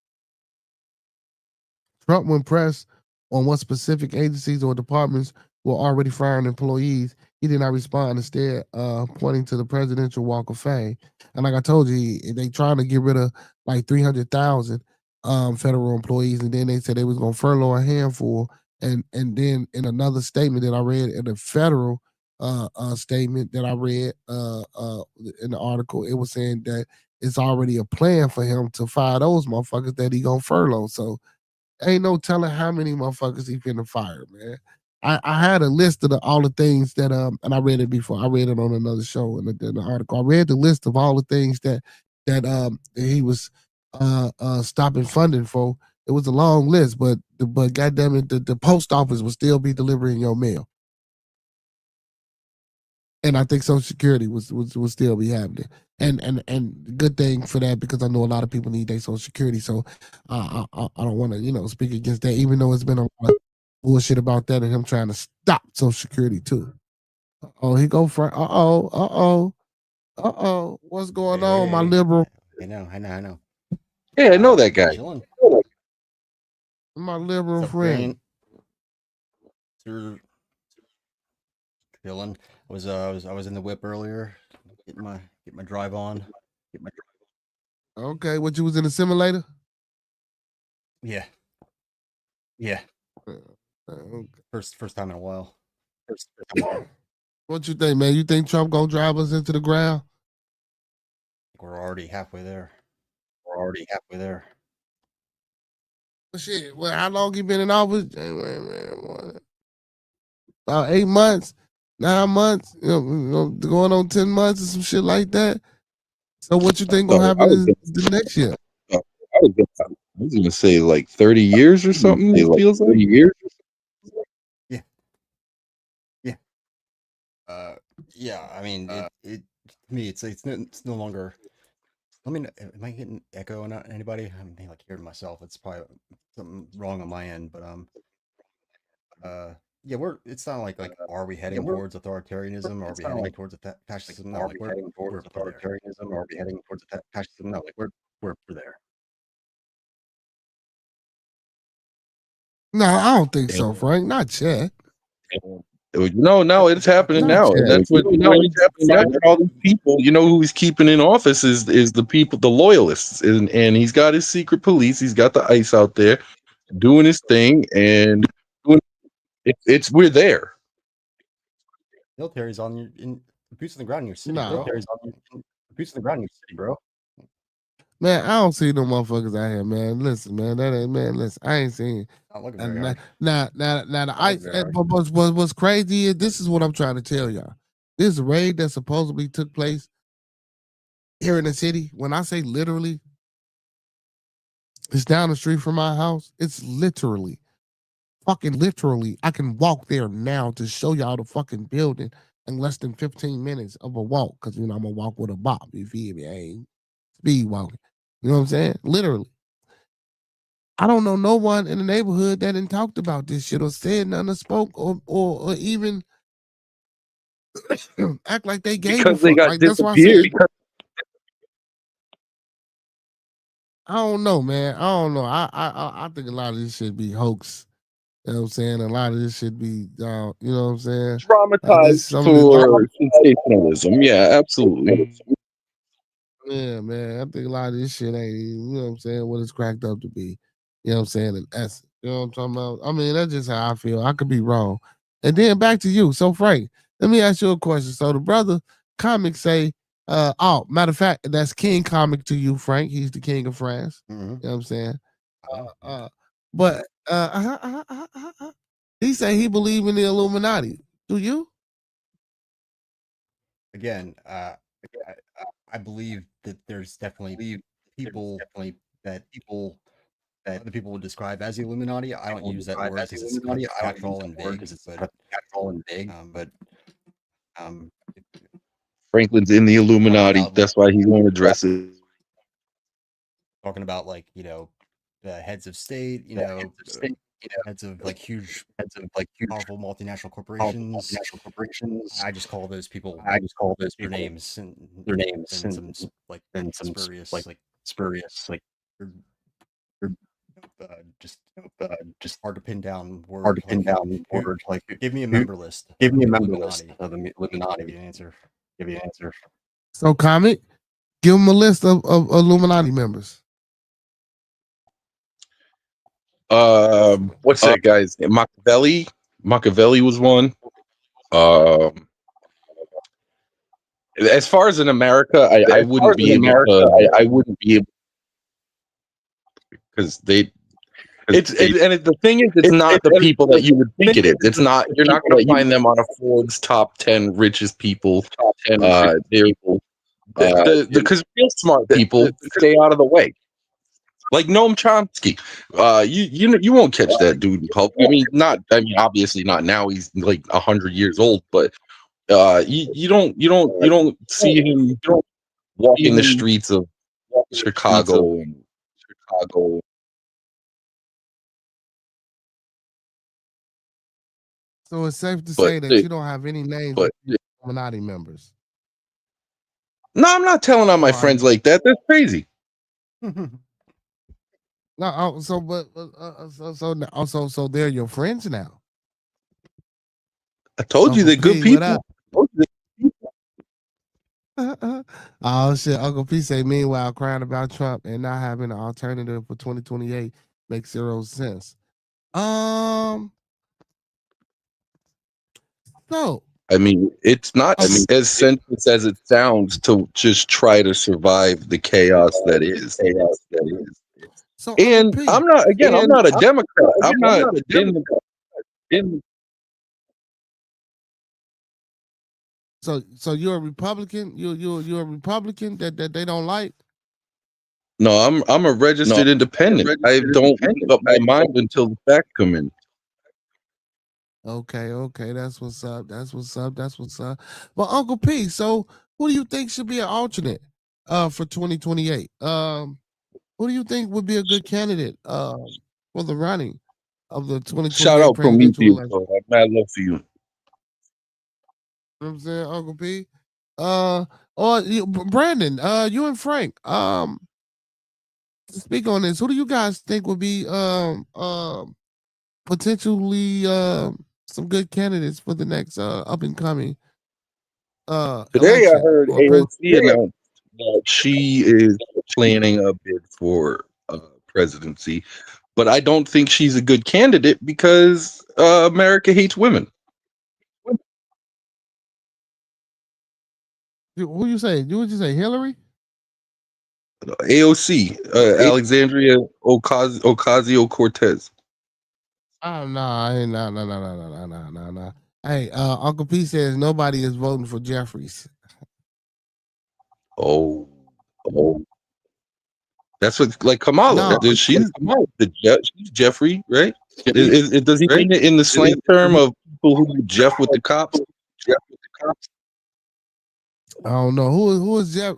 Trump, when pressed on what specific agencies or departments were already firing employees, he did not respond, instead pointing to the Presidential Walk of Fame. And like I told you, they trying to get rid of like 300,000 federal employees, and then they said they was going to furlough a handful. And then in another statement that I read in the federal statement that I read in the article, it was saying that it's already a plan for him to fire those motherfuckers that he gonna furlough. So ain't no telling how many motherfuckers he finna fire, man. I had a list of all the things that and I read it before. I read it on another show in the article. I read the list of all the things that that he was stopping funding for. It was a long list, but goddamn it, the post office would still be delivering your mail. And I think Social Security would still be happening. And good thing for that, because I know a lot of people need their Social Security. So I don't want to speak against that, even though it's been a lot of bullshit about that and him trying to stop Social Security too. Oh, he go for what's going on, my liberal? I know. Yeah, I know that guy. Chilling. My liberal friend. Chilling. I was in the whip earlier, getting my drive on. Okay, what, you was in the simulator? Yeah. Okay. First time in a while. What you think, man? You think Trump gonna drive us into the ground? We're already halfway there. Well, shit. Well, how long you been in office? About 8 months, 9 months, going on 10 months or some shit like that. So what you think gonna happen is the next year? I was gonna say like 30 years or something. It feels like 30 years. Yeah. I mean, it to me, it's no longer. Let me know, am I getting echo on anybody? I'm like hearing myself. It's probably something wrong on my end, but yeah, it's not like are we heading towards authoritarianism? Are we heading towards fascism? No, we're heading towards authoritarianism. Are we heading towards fascism? No, we're there. No, I don't think so, Frank. Not yet. No, it's happening now, and that's what all these people. You know who he's keeping in office is the people, the loyalists, and he's got his secret police. He's got the ICE out there doing his thing, and it's we're there. Military's on in boots on the ground in your city, No. bro. Military's on boots on the ground in your city, bro. Man, I don't see no motherfuckers out here, man. Listen, man, listen, I ain't seen. Not looking very hard. Now, the ICE. But what's crazy is this is what I'm trying to tell y'all. This raid that supposedly took place here in the city. When I say literally, it's down the street from my house. It's literally, fucking literally. I can walk there now to show y'all the fucking building in less than 15 minutes of a walk. Because I'm gonna walk with a bop. You feel me? I ain't speed walking. You know what I'm saying? Literally. I don't know no one in the neighborhood that didn't talked about this shit or said nothing or spoke or even act like they gave because they got like, disappeared. I don't know, man. I don't know. I think a lot of this shit be hoax. You know what I'm saying? A lot of this should be, you know what I'm saying? Traumatized for sensationalism. Yeah, absolutely. Yeah, man. I think a lot of this shit ain't, you know what I'm saying, what it's cracked up to be. You know what I'm saying? In essence. You know what I'm talking about? I mean, that's just how I feel. I could be wrong. And then back to you. So, Frank, let me ask you a question. So, the brother comics say, matter of fact, that's King Comic to you, Frank. He's the king of France. Mm-hmm. You know what I'm saying? But he say he believe in the Illuminati. Do you? Again, I believe that there's definitely people that other people would describe as the Illuminati. I don't use that word because it's kind of catch-all and vague. But Franklin's in the Illuminati. That's why he won't address it. Talking about the heads of state, heads of like huge powerful multinational corporations. I just call those people their names and some like spurious like they're, just hard to pin down word. Like, give me a member list. Give me a member list of the Illuminati. Give you an answer. So, Comic, give them a list of Illuminati members. What's that guy's name? Machiavelli was one. As far as in America, I wouldn't be able to. I wouldn't be able because they. The thing is, it's not the people that you would think it is. It's not. You're not going to find them on a Forbes top 10 richest people. Because real smart people stay out of the way. Like Noam Chomsky, you won't catch that dude in public. I mean, obviously not now. He's like 100 years old, but you don't see him walking the streets of Chicago. So it's safe to say that you don't have any names of Illuminati members. No, I'm not telling on my friends like that. That's crazy. No, so they're your friends now. I told you they're good people. Oh shit, Uncle P say, meanwhile, crying about Trump and not having an alternative for 2028 makes 0 sense. So I mean, it's not as senseless as it sounds to just try to survive the chaos that is. So, and I'm not a Democrat. I'm not in. So you're a Republican. You're a Republican that they don't like. No, I'm a registered independent. I don't make up my mind until the facts come in. Okay, that's what's up. Well, Uncle P, so who do you think should be an alternate for 2028? Who do you think would be a good candidate for the running of the 2028 Shout out presidential election? I'm mad love for you. You know what I'm saying, Uncle P? Or Brandon, you and Frank, to speak on this, who do you guys think would be potentially some good candidates for the next up and coming Today election? I heard AOC announced that she is planning a bid for presidency, but I don't think she's a good candidate because America hates women. Who you say? Would you say Hillary? AOC, Alexandria Ocasio-Cortez. Oh no, no. Hey, Uncle P says nobody is voting for Jeffries. Oh. That's what, like Kamala. No, she's Jeffrey, right? Does he mean it in the slang term of people who Jeff with the cops? I don't know who is Jeff.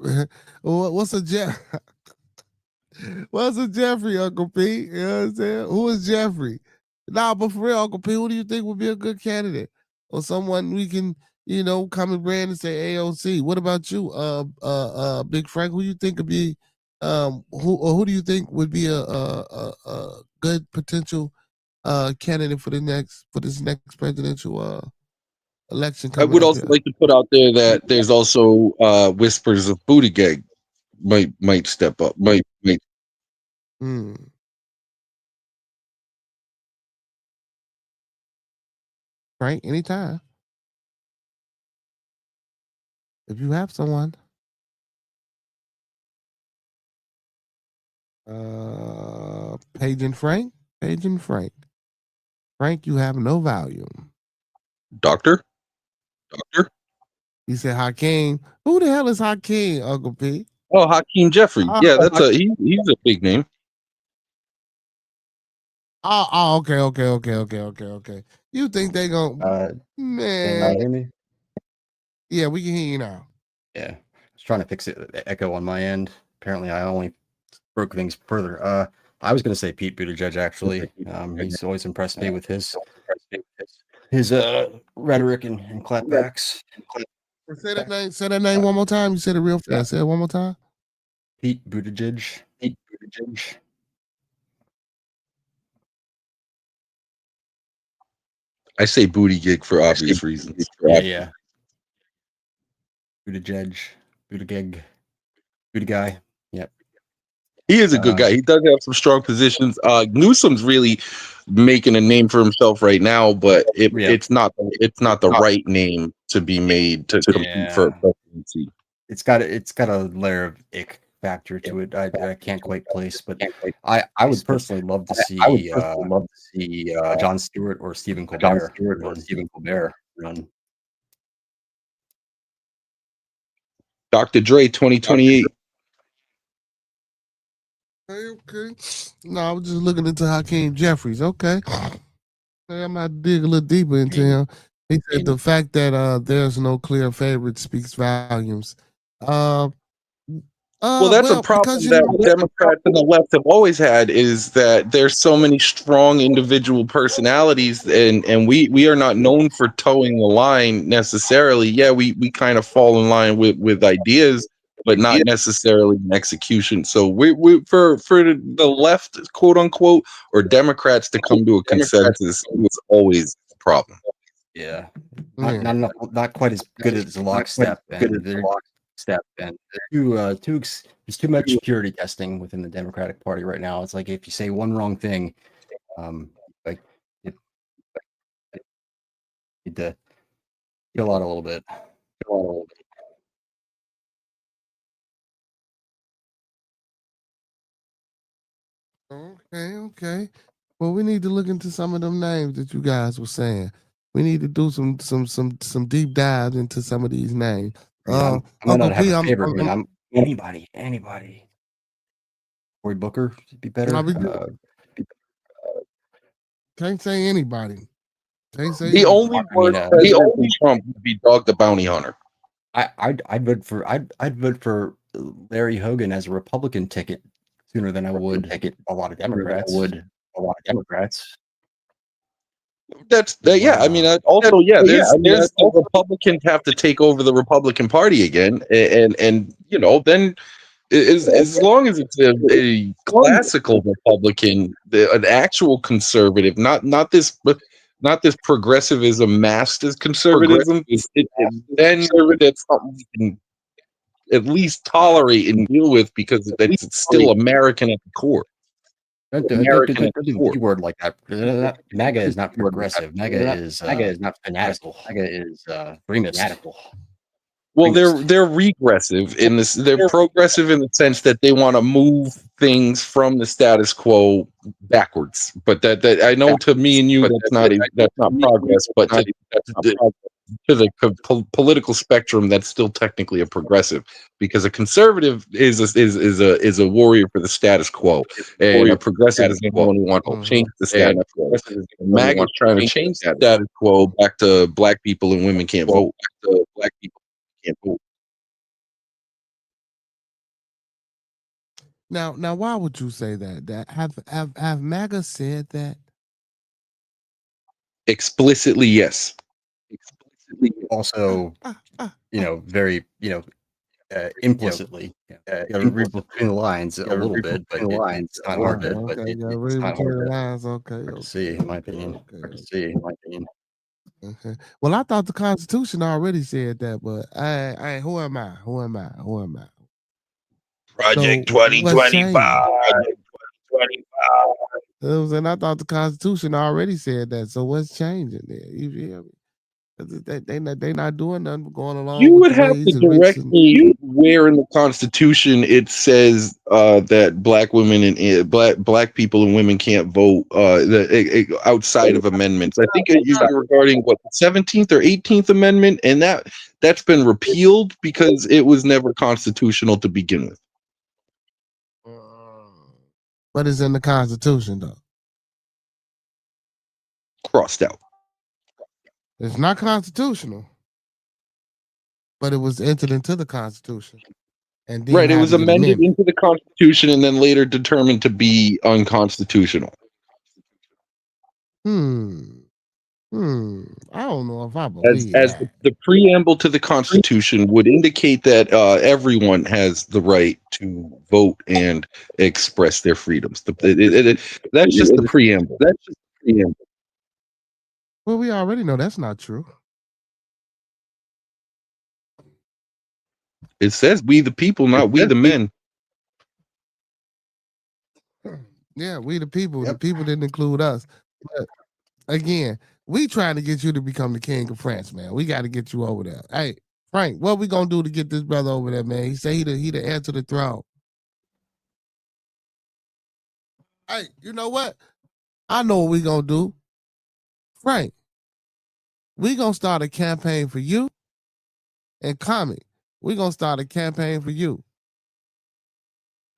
What's a Jeff? What's a Jeffrey, Uncle P? You know what I'm saying? Who is Jeffrey? Nah, but for real, Uncle P, who do you think would be a good candidate or someone we can, come and brand and say AOC? What about you, Big Frank? Who you think would be, who do you think would be a good potential candidate for this next presidential election? I would also like to put out there that there's also whispers of Buttigieg might step up. Frank, anytime. If you have someone. Paige and Frank. Frank, you have no volume. Doctor? He said Hakeem. Who the hell is Hakeem, Uncle P? Oh, Hakeem Jeffrey. Yeah, that's he's a big name. Oh, okay. You think they gonna man? Can you hear me? Yeah, we can hear you now. Yeah, I was trying to fix it. The echo on my end. Apparently, I only broke things further. I was going to say Pete Buttigieg, actually. He's always impressed me with his rhetoric and clapbacks. Say that name one more time. You said it real fast. Say it one more time. Pete Buttigieg. I say booty gig for obvious reasons. Yeah. Buttigieg. Booty guy. Yep. He is a good guy. He does have some strong positions. Newsom's really making a name for himself right now, but it's not the right name to be made to compete for a presidency. It's got a layer of ick factor to it. I can't quite place, but I would personally love to see Jon Stewart or Stephen Colbert run. Dr. Dre 2028. Okay. No, I was just looking into Hakeem Jeffries. Okay. I'm not dig a little deeper into him. He said the fact that there's no clear favorite speaks volumes. Well, that's a problem that Democrats and the left have always had, is that there's so many strong individual personalities, and we are not known for towing the line necessarily. Yeah, we kind of fall in line with ideas, but not necessarily in execution. So we for the left, quote unquote, or Democrats to come to a consensus was always a problem. Yeah, not quite as good as lockstep. There's too much security testing within the Democratic Party right now. It's like if you say one wrong thing, like it kill out a little bit. Okay. Well, we need to look into some of them names that you guys were saying. We need to do some deep dives into some of these names. I might not have a favorite, but I'm anybody. Cory Booker would be better. Can't say anybody. The only Trump would be Dog the Bounty Hunter. I'd vote for Larry Hogan as a Republican ticket sooner than I would a lot of Democrats. That's yeah. I mean, also there's the Republicans have to take over the Republican Party again, and you know, then as long as it's a classical Republican, an actual conservative, not this progressivism masked as conservatism, then that's something we can at least tolerate and deal with, because it's still American at the core. Don't do the word like that. MAGA is not progressive. MAGA is not fanatical. MAGA is fanatical. Well, they're regressive in this. They're progressive in the sense that they want to move things from the status quo backwards. But that I know, to me and you, that's not progress. But to the political spectrum, that's still technically a progressive, because a conservative is a warrior for the status quo, and a progressive is the one who wants to change the status quo. MAGA is trying to change the status quo back to black people and women can't vote. Now, why would you say that? That have MAGA said that explicitly? Yes. Also, very, implicitly. Read between the lines a little bit, but it's not hard to. But it's not hard to. Okay. See, in my opinion. Okay. Well, I thought the Constitution already said that, but who am I? Project 2025. And I thought the Constitution already said that. So what's changing there? You feel me? They not doing nothing but going along. You would have to direct me where in the Constitution it says that black women and black people and women can't vote outside of amendments. I think you're regarding the 17th or 18th Amendment, and that's been repealed because it was never constitutional to begin with. What is in the Constitution, though? Crossed out. It's not constitutional, but it was entered into the Constitution. and then Right. It was having it amended amended. into the Constitution and then later determined to be unconstitutional. I don't know if I As believe that. the preamble to the Constitution would indicate that everyone has the right to vote and express their freedoms. That's just the preamble. Well, we already know that's not true. It says we the people, not we the men. Yeah, we the people. Yep. The people didn't include us. But again, we trying to get you to become the king of France, man. We got to get you over there. Hey, Frank, what we gonna do to get this brother over there, man? He say he the heir to the throne. Hey, you know what? I know what we gonna do. Frank, we gonna start a campaign for you. And Comic, we gonna start a campaign for you.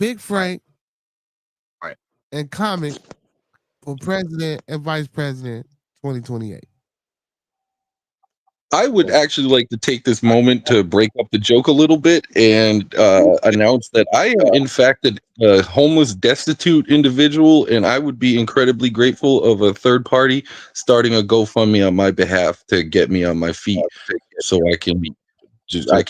Big Frank, Right. and Comic for president and vice president 2028. I would actually like to take this moment to break up the joke a little bit and announce that I am, in fact, a homeless, destitute individual, and I would be incredibly grateful of a third party starting a GoFundMe on my behalf to get me on my feet, so I can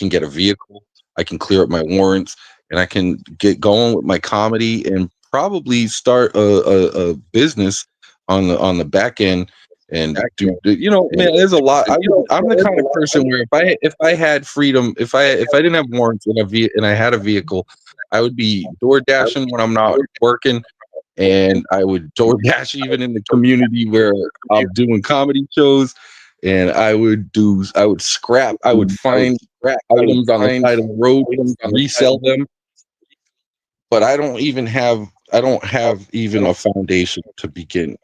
get a vehicle, I can clear up my warrants, and I can get going with my comedy and probably start a business on the back end. And do man, there's a lot. I'm the kind of person where if I had freedom, if I didn't have warrants and I had a vehicle, I would be door dashing when I'm not working, and I would door dash even in the community where I'm doing comedy shows, and I would find items on the side of the road, resell them, but I don't have even a foundation to begin.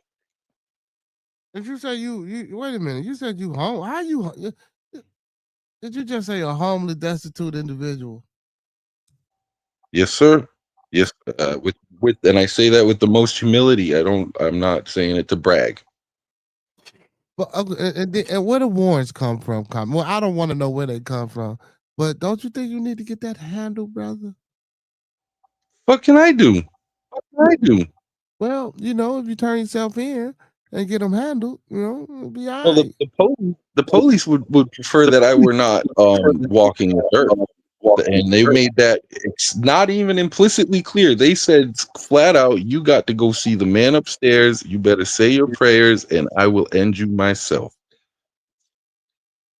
If you say you wait a minute, you said you home. How you did you just say a homeless, destitute individual? Yes, sir. Yes, with and I say that with the most humility. I'm not saying it to brag. But and where the warrants come from? Well, I don't want to know where they come from, but don't you think you need to get that handled, brother? What can I do? Well, if you turn yourself in and get them handled, it'll be all Well, right. the police would prefer that I were not walking the earth, and they made that it's not even implicitly clear. They said flat out, "You got to go see the man upstairs. You better say your prayers, and I will end you myself."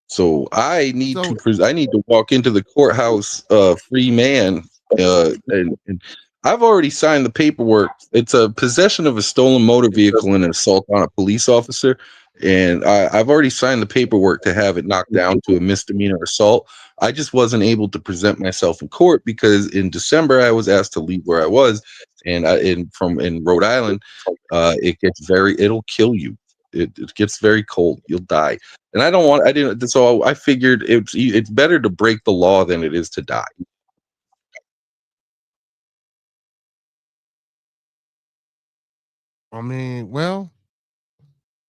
So I need to walk into the courthouse free man, and I've already signed the paperwork. It's a possession of a stolen motor vehicle and an assault on a police officer, and I've already signed the paperwork to have it knocked down to a misdemeanor assault. I just wasn't able to present myself in court because in December I was asked to leave where I was, and in Rhode Island, it'll kill you. It gets very cold. You'll die. And so I figured it's better to break the law than it is to die. I mean, well,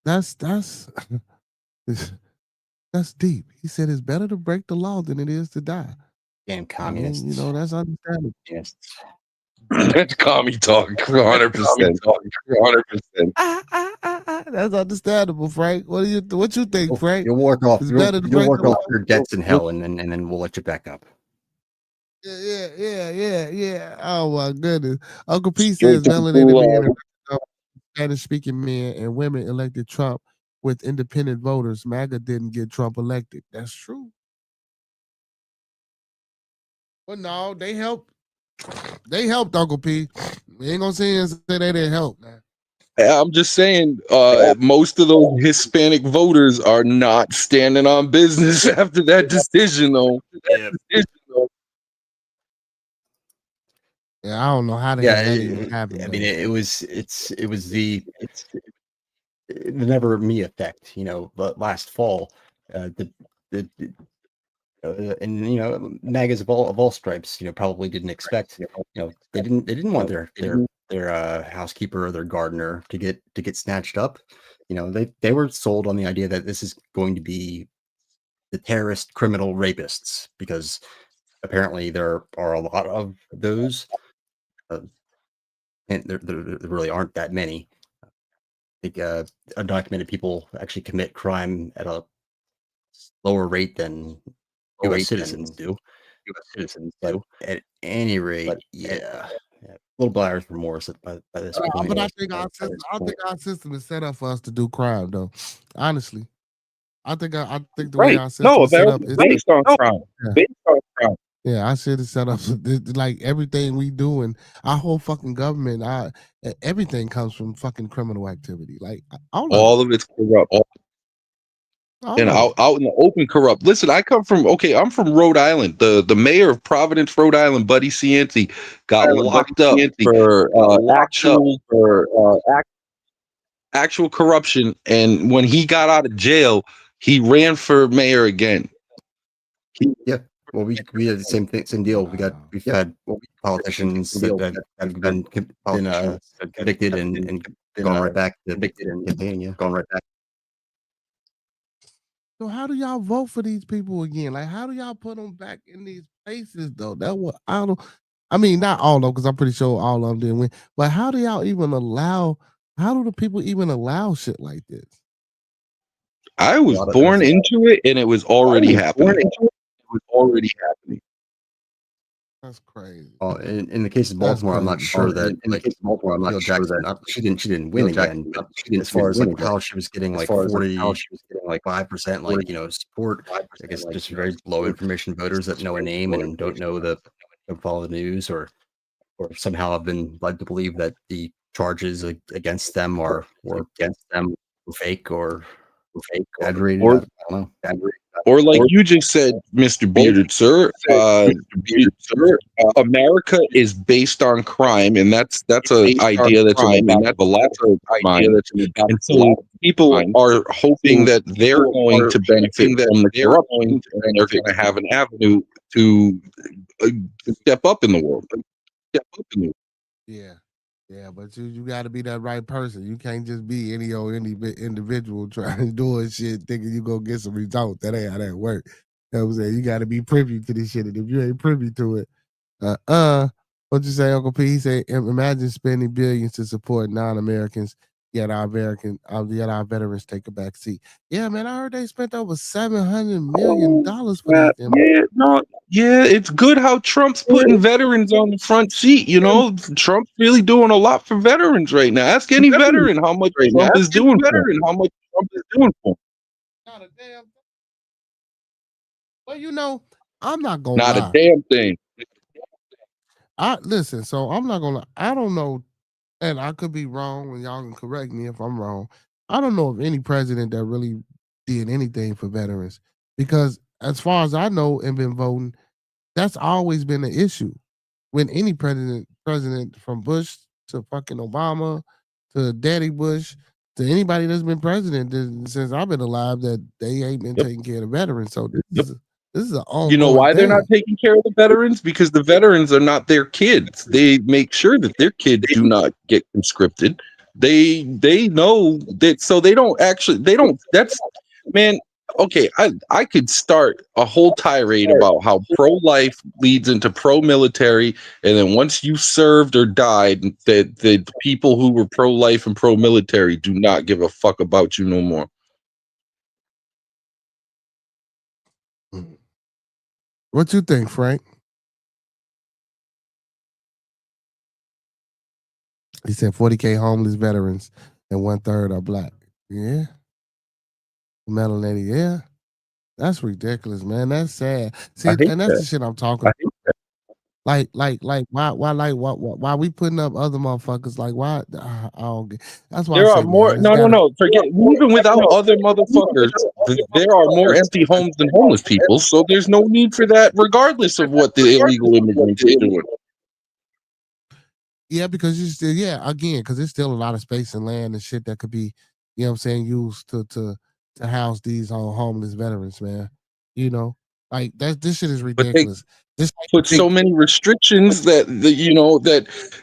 that's that's deep. He said it's better to break the law than it is to die. Damn communists. I mean, that's understandable. Yes. That's commie talk, 100%. 100%. That's understandable, Frank. What you think, Frank? You'll work off. It's You'll better to break work the off law. your debts in hell, and then we'll let you back up. Yeah. Oh my goodness. Uncle P says melanated men, Spanish-speaking men, and women elected Trump with independent voters. MAGA didn't get Trump elected. That's true. But no, they helped. They helped, Uncle P. We ain't gonna say they didn't help, man. I'm just saying, most of those Hispanic voters are not standing on business after that decision, though. Yeah, I don't know how the hell that even happened. I mean, it was the never me effect, but last fall, and MAGAs of all stripes, probably didn't expect, they didn't want their housekeeper or their gardener to get snatched up. They were sold on the idea that this is going to be the terrorist criminal rapists, because apparently there are a lot of those, and there really aren't that many. I think undocumented people actually commit crime at a lower rate than U.S. citizens do. But at any rate, yeah, a little buyer's remorse by this point. But I think our system is set up for us to do crime, though. Honestly, I think the way our system is set up is based on crime. Yeah. Based on crime. Yeah, our shit is set up like everything we do, and our whole fucking government, everything comes from fucking criminal activity. Like all of it's corrupt. And out in the open corrupt. Listen, I'm from Rhode Island. The mayor of Providence, Rhode Island, Buddy Cianci, got locked up for actual corruption. And when he got out of jail, he ran for mayor again. Yeah. Well, we had the same deal. We've had politicians that have been convicted and gone right back to campaigning. Yeah, gone right back. So how do y'all vote for these people again? Like, how do y'all put them back in these places, though? That what I don't. I mean, not all of them, because I'm pretty sure all of them didn't win. But how do y'all even allow? How do the people even allow shit like this? I was born into it, and it was already happening. That's crazy. In the case of Baltimore, I'm not sure that. In the case of Baltimore, I'm not sure that she didn't win again. But as far as like how she was getting like 5%, like support. I guess just very low information voters that know a name and don't follow the news, or somehow have been led to believe that the charges against them were fake or exaggerated. I don't know. Or like you just said, Mr. Bearded Sir, America is based on crime, and that's an idea that's in the back of a lot of mind. And so people are hoping that they're going to benefit from the corruption, and they're going to have an avenue to step up in the world. Yeah. Yeah, but you got to be that right person. You can't just be any individual trying to do shit thinking you gonna get some results. That ain't how that work. You know what I'm saying? You got to be privy to this shit, and if you ain't privy to it, what you say, Uncle P? He said, imagine spending billions to support non-Americans, yet our veterans take a back seat. Yeah, man, I heard they spent over $700 million for this. Yeah, it's good how Trump's putting veterans on the front seat. Trump's really doing a lot for veterans right now. Ask any veteran how much Trump is doing for them. Not a damn thing. Well, I'm not gonna lie. Not a damn thing. Listen, so I'm not gonna. I don't know, and I could be wrong, and y'all can correct me if I'm wrong. I don't know of any president that really did anything for veterans, because as far as I know and been voting, that's always been an issue. When any president from Bush to fucking Obama to Daddy Bush to anybody that's been president since I've been alive, that they ain't been taking care of the veterans. So this is an ongoing. You know why they're thing. not taking care of the veterans? Because the veterans are not their kids. They make sure that their kids do not get conscripted. They know that, so they don't. That's, man. Okay, I could start a whole tirade about how pro-life leads into pro-military, and then once you served or died, that the people who were pro-life and pro-military do not give a fuck about you no more. What you think, Frank? He said 40K homeless veterans and 1/3 are black. Yeah. Melanated, yeah. That's ridiculous, man. That's sad. See, and that's the shit I'm talking about. Like, why we putting up other motherfuckers? Like, why? I don't get. That's why there are more. No. Forget. Even without other motherfuckers, there are more empty homes than homeless people. So there's no need for that, regardless of what the illegal immigrants are doing. Yeah, because because there's still a lot of space and land and shit that could be, used to house these homeless veterans, man. Like this shit is But they ridiculous. This put so many restrictions that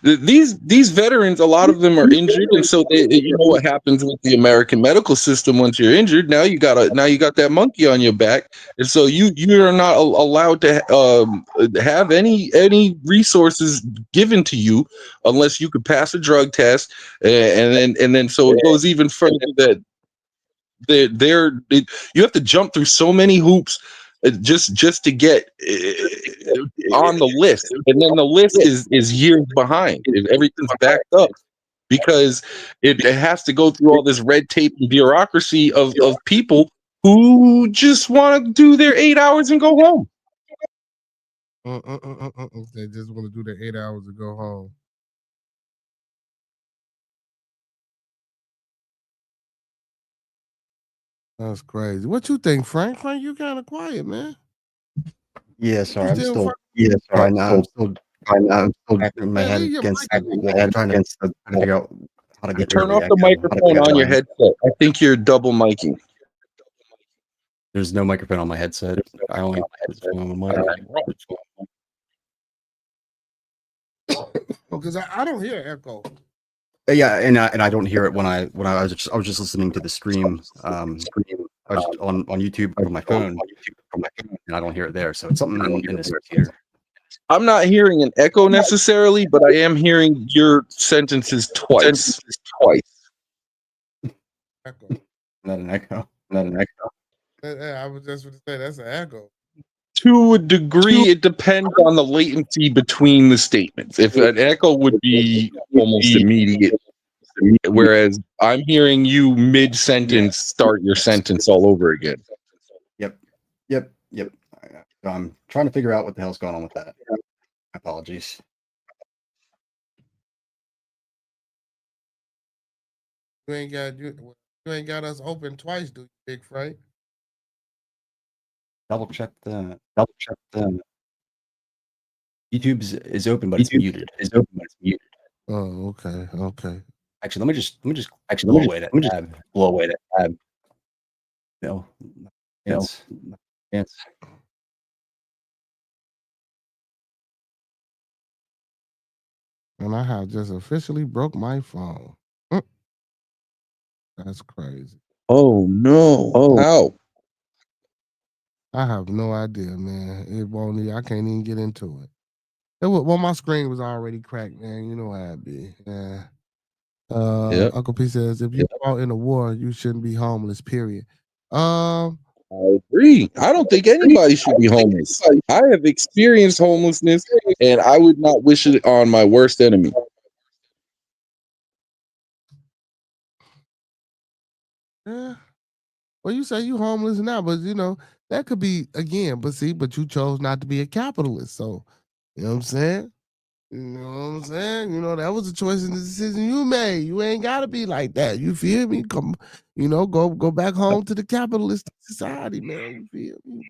these veterans, a lot of them are injured, and so you know what happens with the American medical system. Once you're injured, now you got that monkey on your back, and so you're not allowed to have any resources given to you unless you could pass a drug test, and then so it goes even further that you have to jump through so many hoops just to get on the list, and then the list is years behind. Everything's backed up because it has to go through all this red tape and bureaucracy of people who just want to do their 8 hours and go home. They just want to do their 8 hours and go home. That's crazy. What you think, Frank? Frank, you kind of quiet, man. Yeah, sorry, I'm still wrapping my head against the wall, trying to figure out how to get Turn off the microphone on your headset. I think you're double miking. There's no microphone on my headset. I only on my because I don't hear echo. Yeah, and I don't hear it when I was just listening to the stream. I was on YouTube from my phone, and I don't hear it there. So it's something in this computer. I'm not hearing an echo necessarily, but I am hearing your sentences twice. Echo. Not an echo. I was just going to say that's an echo. To a degree, it depends on the latency between the statements. If an echo would be almost immediate, whereas I'm hearing you mid-sentence start your sentence all over again. Yep. I'm trying to figure out what the hell's going on with that. Apologies. You ain't got us open twice, do you, Big Frank? Double check the YouTube is open, but it's muted. Oh, okay. Actually, let me just blow away that tab. No. Yes. And I have just officially broke my phone. That's crazy. Oh no! How? I have no idea, man. It won't. I can't even get into it. Well, my screen was already cracked, man. You know how it be. Yeah. Uncle P says, if you fought in a war, you shouldn't be homeless. Period. I agree. I don't think anybody should be homeless. I have experienced homelessness, and I would not wish it on my worst enemy. Yeah. Well, you say you homeless now, but that could be again. But you chose not to be a capitalist, so you know what I'm saying. That was a choice and the decision you made. You ain't gotta be like that. You feel me? Come, go back home to the capitalist society, man. You feel me?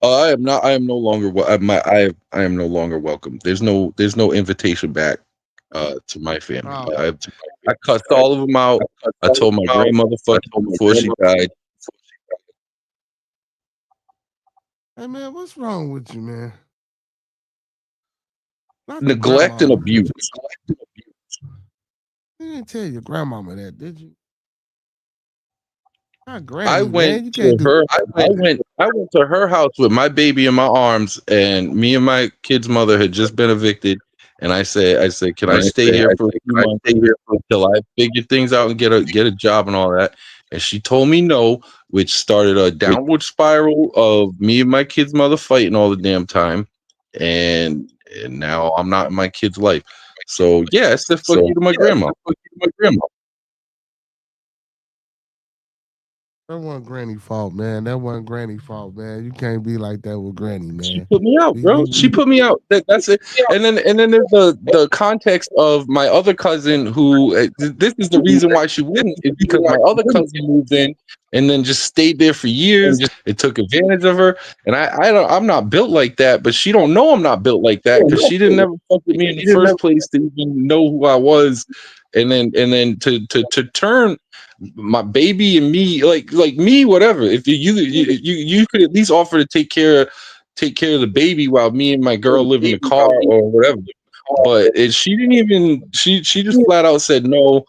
I am not. I am no longer. I am no longer welcome. There's no invitation back to my family. I cussed all of them out. I told my grandmother fuck before she died. Hey man, what's wrong with you, man? Neglect and abuse. You didn't tell your grandmama that, did you? Granny, I went to her. I went to her house with my baby in my arms, and me and my kid's mother had just been evicted. And I said, can I stay here for a few months until I figure things out and get a job and all that? And she told me no, which started a downward spiral of me and my kid's mother fighting all the damn time. And now I'm not in my kid's life. So yeah, I said fuck you to my grandma. That wasn't Granny's fault, man. You can't be like that with Granny, man. She put me out, bro. She put me out. That's it. And then there's the context of my other cousin who this is the reason why she wouldn't, is because my other cousin moved in and then just stayed there for years. It took advantage of her. And I'm not built like that, but she don't know I'm not built like that because she didn't ever fuck with me in the first place to even know who I was. And then to turn my baby and me like me, whatever. If you could at least offer to take care of take care of the baby while me and my girl live in the car or whatever. But she didn't even. She just flat out said no,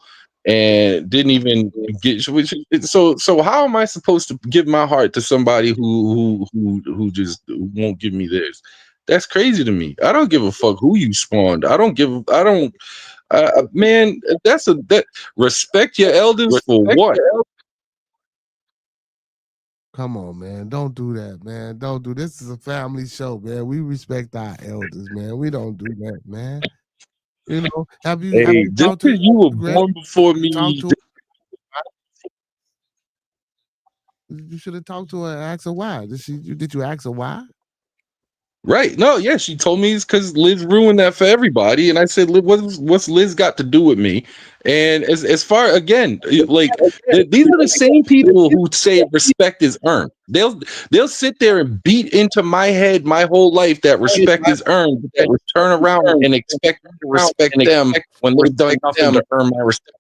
and didn't even get. So how am I supposed to give my heart to somebody who just won't give me theirs? That's crazy to me. I don't give a fuck who you spawned. I don't. Man, that respect your elders for what? Come on, man. Don't do that, man. Don't do this. Is a family show, man. We respect our elders, man. We don't do that, man. You know, have you Just talked to because you were born before me, you should have talked to her and asked her why. Did you ask her why? Right. No, yeah, she told me it's because Liz ruined that for everybody. And I said, what's Liz got to do with me? And as far, again, like these are the same people who say respect is earned. They'll sit there and beat into my head my whole life that respect is earned, but then turn around and expect me to respect them when they've done nothing to earn my respect.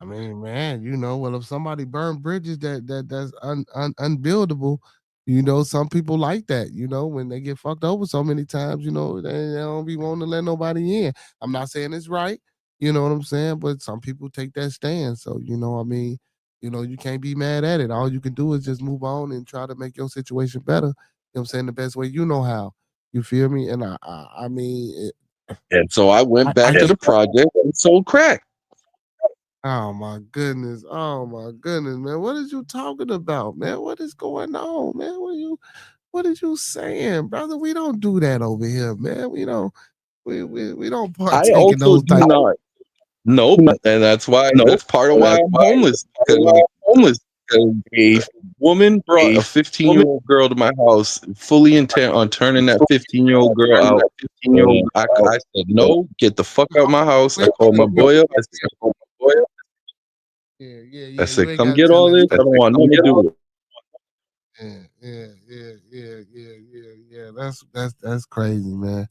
I mean, man, you know, well, if somebody burned bridges that's unbuildable, you know, some people like that. You know, when they get fucked over so many times, you know, they don't be wanting to let nobody in. I'm not saying it's right, you know what I'm saying, but some people take that stand. So, you know, I mean, you know, you can't be mad at it. All you can do is just move on and try to make your situation better. You know what I'm saying? The best way you know how. You feel me? And I mean, and so I went back to the project and sold crack. Oh my goodness. Oh my goodness, man. What is you talking about, man? What is going on, man? What are you saying, brother? We don't do that over here, man. We don't I partake in also those do types. not. Nope. And that's part of why I'm homeless. Because a woman brought a 15-year-old girl to my house, fully intent on turning that 15-year-old girl out. I said, no, get the fuck out of my house. I called my boy up. I said, come get all this. I don't want nothing to do with it. Yeah. That's crazy, man.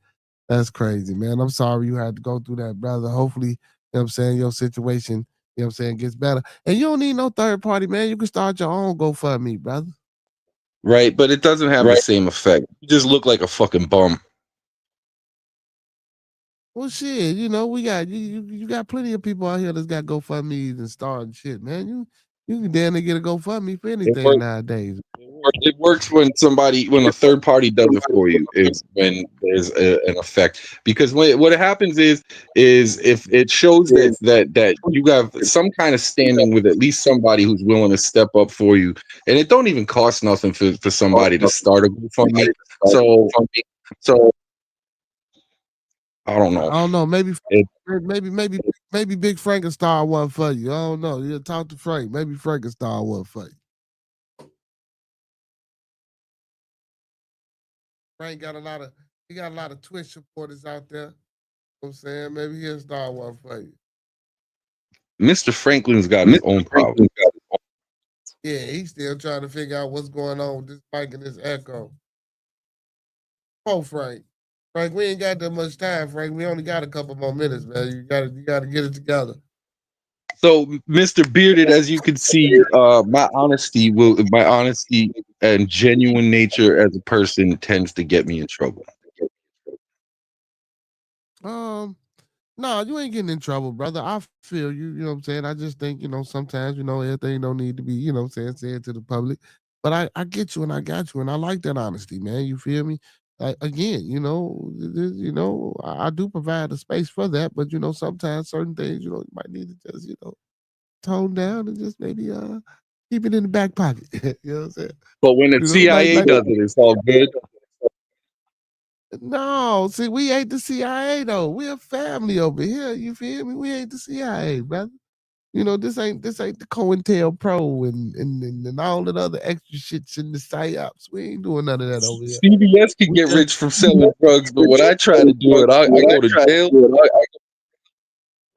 That's crazy, man. I'm sorry you had to go through that, brother. Hopefully, you know what I'm saying, your situation, you know what I'm saying, gets better. And you don't need no third party, man. You can start your own GoFundMe, brother. Right, but it doesn't have the same effect. You just look like a fucking bum. Well, shit, you know, we got you got plenty of people out here that's got GoFundMe's and starting shit, man. You can damn near get a GoFundMe for anything nowadays. It works when a third party does it for you, is when there's an effect. Because what happens is if it shows that you have some kind of standing with at least somebody who's willing to step up for you, and it don't even cost nothing for somebody to start a GoFundMe. So I don't know. Maybe Big Frank can start one for you. I don't know. You talk to Frank. Maybe Frank can start one for you. Frank got a lot of Twitch supporters out there. You know what I'm saying? Maybe he'll start one for you. Mr. Franklin's got his own problems. Yeah, he's still trying to figure out what's going on with this mic and this echo. Oh, Frank. Frank, we ain't got that much time, Frank. We only got a couple more minutes, man. You gotta get it together. So, Mr. Bearded, as you can see, my honesty and genuine nature as a person tends to get me in trouble. No, you ain't getting in trouble, brother. I feel you, you know what I'm saying? I just think, you know, sometimes, you know, everything don't need to be, you know what I'm saying, said to the public. But I get you and I got you and I like that honesty, man. You feel me? Again, you know, I do provide a space for that, but you know, sometimes certain things, you know, you might need to just, you know, tone down and just maybe keep it in the back pocket. You know what I'm saying? But when the CIA does it, it's all good. No, see, we ain't the CIA though. We're a family over here. You feel me? We ain't the CIA, brother. You know, this ain't the COINTELPRO and all that other extra shits in the psyops. We ain't doing none of that over here. CBS can get rich from selling drugs, but when I try to do it, I go to jail.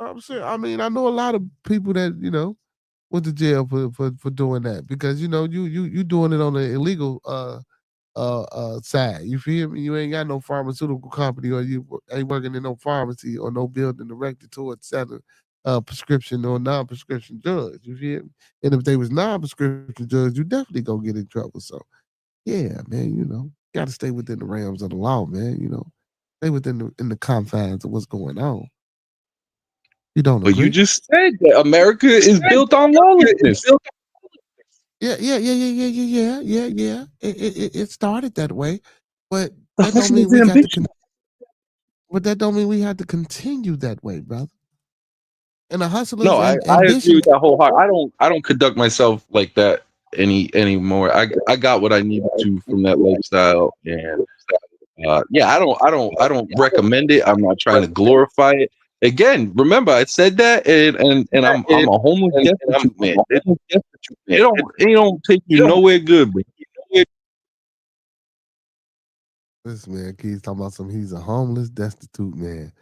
I'm sure. I mean, I know a lot of people that, you know, went to jail for doing that because, you know, you doing it on the illegal side. You feel me? You ain't got no pharmaceutical company or you ain't working in no pharmacy or no building directed towards selling prescription or non-prescription drugs. You feel me? And if they was non-prescription drugs, you definitely gonna get in trouble. So Yeah, man, you know, got to stay within the realms of the law, man. You know, stay within the confines of what's going on. You don't But you agree? just said that America is built on lawlessness. Yeah. It started that way, but that That's don't mean his we got to. ambition. But that don't mean we have to continue that way, brother. And the hustlers No, I agree ambition. with that wholeheartedly. I don't conduct myself like that anymore. I got what I needed to from that lifestyle, and yeah, I don't recommend it. I'm not trying to glorify it. Again, remember I said that, and I'm a homeless destitute man. It don't take you nowhere good, bro. This man keeps talking about he's a homeless, destitute man.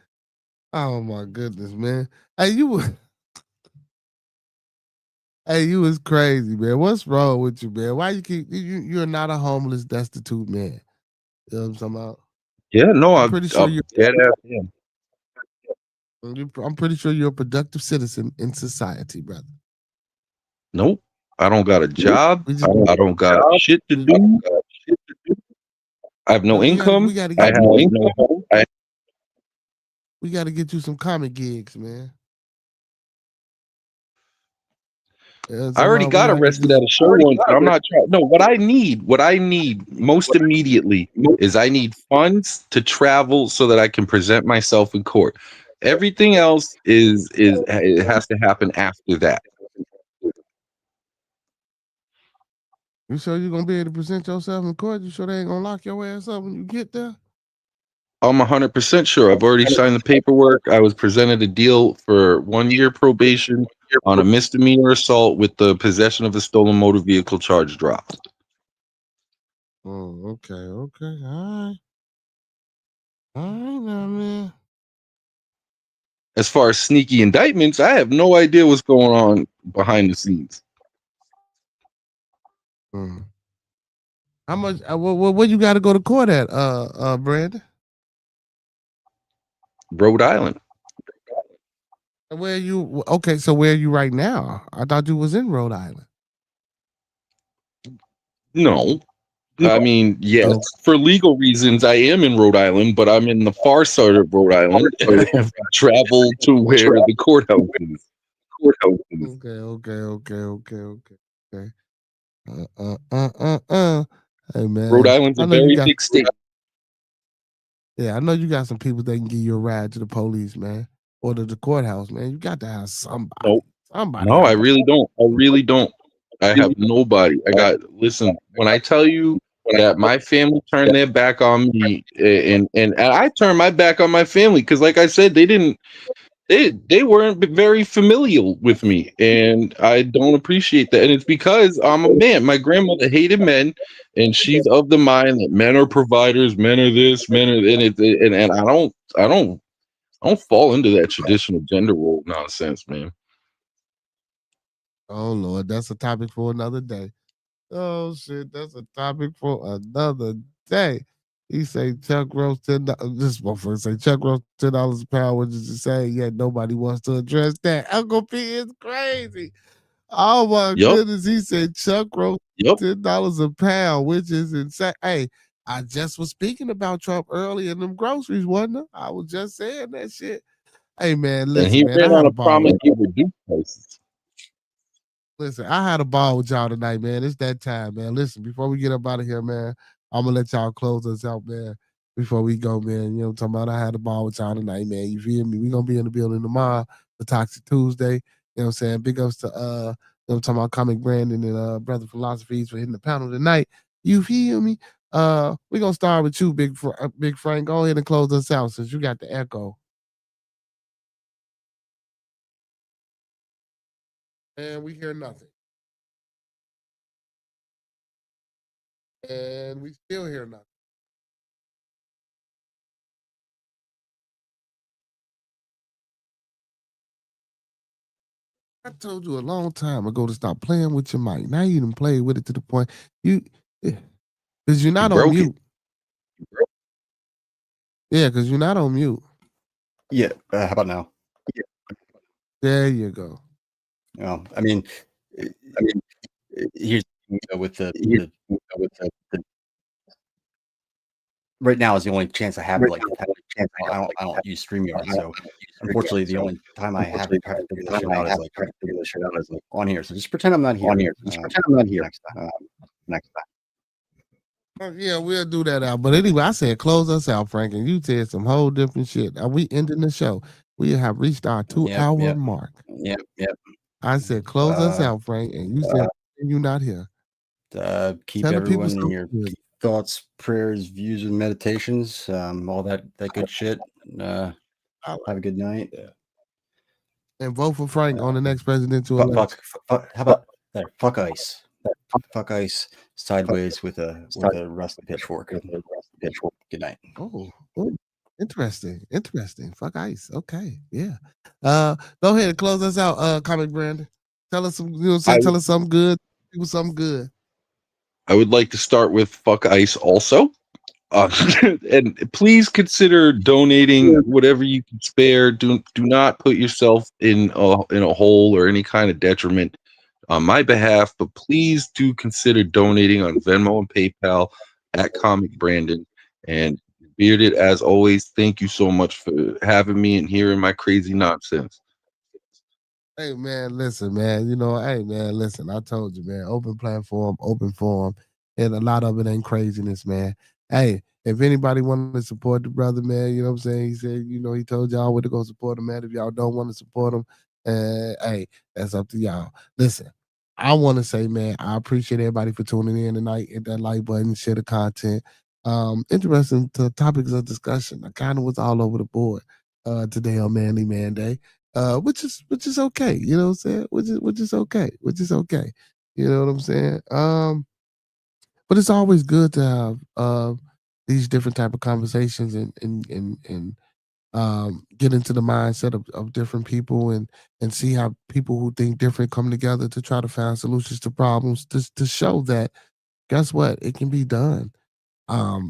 Oh my goodness, man. Hey, you was crazy, man. What's wrong with you, man? Why you keep you're not a homeless, destitute man? You know what I'm talking about? Yeah, no, I'm pretty sure you're dead ass. Yeah. I'm pretty sure you're a productive citizen in society, brother. Nope. I don't got a job. We just, I don't got shit to do. I have no income. We gotta I get have no home. we gotta get you some comic gigs, man. I already got arrested at a show once, but I'm not trying. No, what I need most immediately is I need funds to travel so that I can present myself in court. Everything else it has to happen after that. You sure you're gonna be able to present yourself in court? You sure they ain't gonna lock your ass up when you get there? I'm 100% sure. I've already signed the paperwork. I was presented a deal for 1 year probation on a misdemeanor assault with the possession of a stolen motor vehicle charge dropped. Oh, okay. All right. All right now, man. As far as sneaky indictments, I have no idea what's going on behind the scenes. How much? What you got to go to court at, Brandon? Rhode Island. Where you? Okay, so where are you right now? I thought you was in Rhode Island. No. I mean, yes, for legal reasons, I am in Rhode Island, but I'm in the far side of Rhode Island, and I have to travel to where the courthouse is. Okay. Hey man, Rhode Island's a very big state. Yeah, I know you got some people that can give you a ride to the police, man, or to the courthouse, man. You got to have somebody. Nope. Somebody. No, I really don't. I have nobody. Listen, when I tell you that my family turned their back on me, and I turned my back on my family because, like I said, they weren't very familial with me, and I don't appreciate that. And it's because I'm a man. My grandmother hated men, and she's of the mind that men are providers, men are this, men are, and I don't fall into that traditional gender role nonsense, man. Oh Lord, that's a topic for another day. Oh shit, that's a topic for another day. He say Chuck Rose $10. This motherfucker say Chuck Rose $10 a pound, which is to say, yet nobody wants to address that. Uncle P is crazy. Oh my goodness, he said Chuck Rose $10 a pound, which is insane. Hey, I just was speaking about Trump earlier in them groceries, wasn't I? I was just saying that shit. Hey man, listen, and he ran on a promise to reduce prices. Listen, I had a ball with y'all tonight, man. It's that time, man. Listen, before we get up out of here, man, I'm gonna let y'all close us out, man. Before we go, man. You know what I'm talking about? I had a ball with y'all tonight, man. You feel me? We're gonna be in the building tomorrow, the Toxic Tuesday. You know what I'm saying? Big ups to you know what I'm talking about, Comic Brandon and Brother Philosophies for hitting the panel tonight. You feel me? We're gonna start with you, Big Frank. Go ahead and close us out since you got the echo. And we hear nothing. And we still hear nothing. I told you a long time ago to stop playing with your mic. Now you done play with it to the point because you're not on mute. Yeah, because you're not on mute. Yeah. How about now? Yeah. There you go. I mean, here's with the right now is the only chance I have to like I don't use StreamYard, so unfortunately the only time I have to try to figure this shit out is like on here. So just pretend I'm not here. Next time. Yeah, we'll do that out. But anyway, I said close us out, Frank, and you said some whole different shit. Are we ending the show? We have reached our 2-hour mark. Yep. I said close us out, Frank, and you said you're not here. Keep everyone in your thoughts, prayers, views, and meditations. All that good shit. Have a good night. And vote for Frank on the next presidential election. How about that? Fuck ICE. Fuck ICE sideways with a rusty pitchfork. Good night. Oh, interesting. Fuck ICE. Okay, yeah. Go ahead and close us out, Comic Brandon. Tell us some. Tell us something good. People something good. I would like to start with fuck ICE also. And please consider donating whatever you can spare. Do not put yourself in a hole or any kind of detriment on my behalf, but please do consider donating on Venmo and PayPal at Comic Brandon. And Bearded, as always, thank you so much for having me and hearing my crazy nonsense. Hey man, listen, man. Hey man, listen. I told you, man. Open platform, open forum, and a lot of it ain't craziness, man. Hey, if anybody want to support the brother, man, you know what I'm saying? He said, he told y'all where to go support him, man. If y'all don't want to support him, hey, that's up to y'all. Listen, I want to say, man, I appreciate everybody for tuning in tonight. Hit that like button, share the content. Interesting topics of discussion. I kind of was all over the board today on Manly Manday. Which is okay, you know what I'm saying? Which is okay. You know what I'm saying? But it's always good to have these different type of conversations and get into the mindset of different people and see how people who think different come together to try to find solutions to problems to show that, guess what, it can be done. I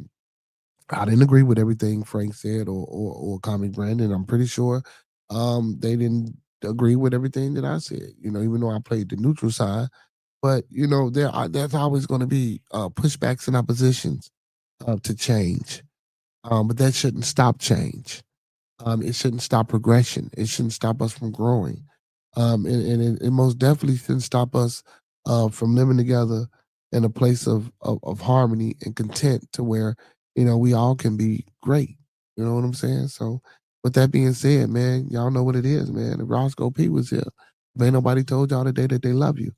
didn't agree with everything Frank said or Comic Brandon. I'm pretty sure they didn't agree with everything that I said, even though I played the neutral side. But, there's always going to be pushbacks and oppositions to change. But that shouldn't stop change. It shouldn't stop progression. It shouldn't stop us from growing. And it most definitely shouldn't stop us from living together in a place of harmony and content to where, we all can be great. You know what I'm saying? So with that being said, man, y'all know what it is, man. If Roscoe P was here, if ain't nobody told y'all today that they love you.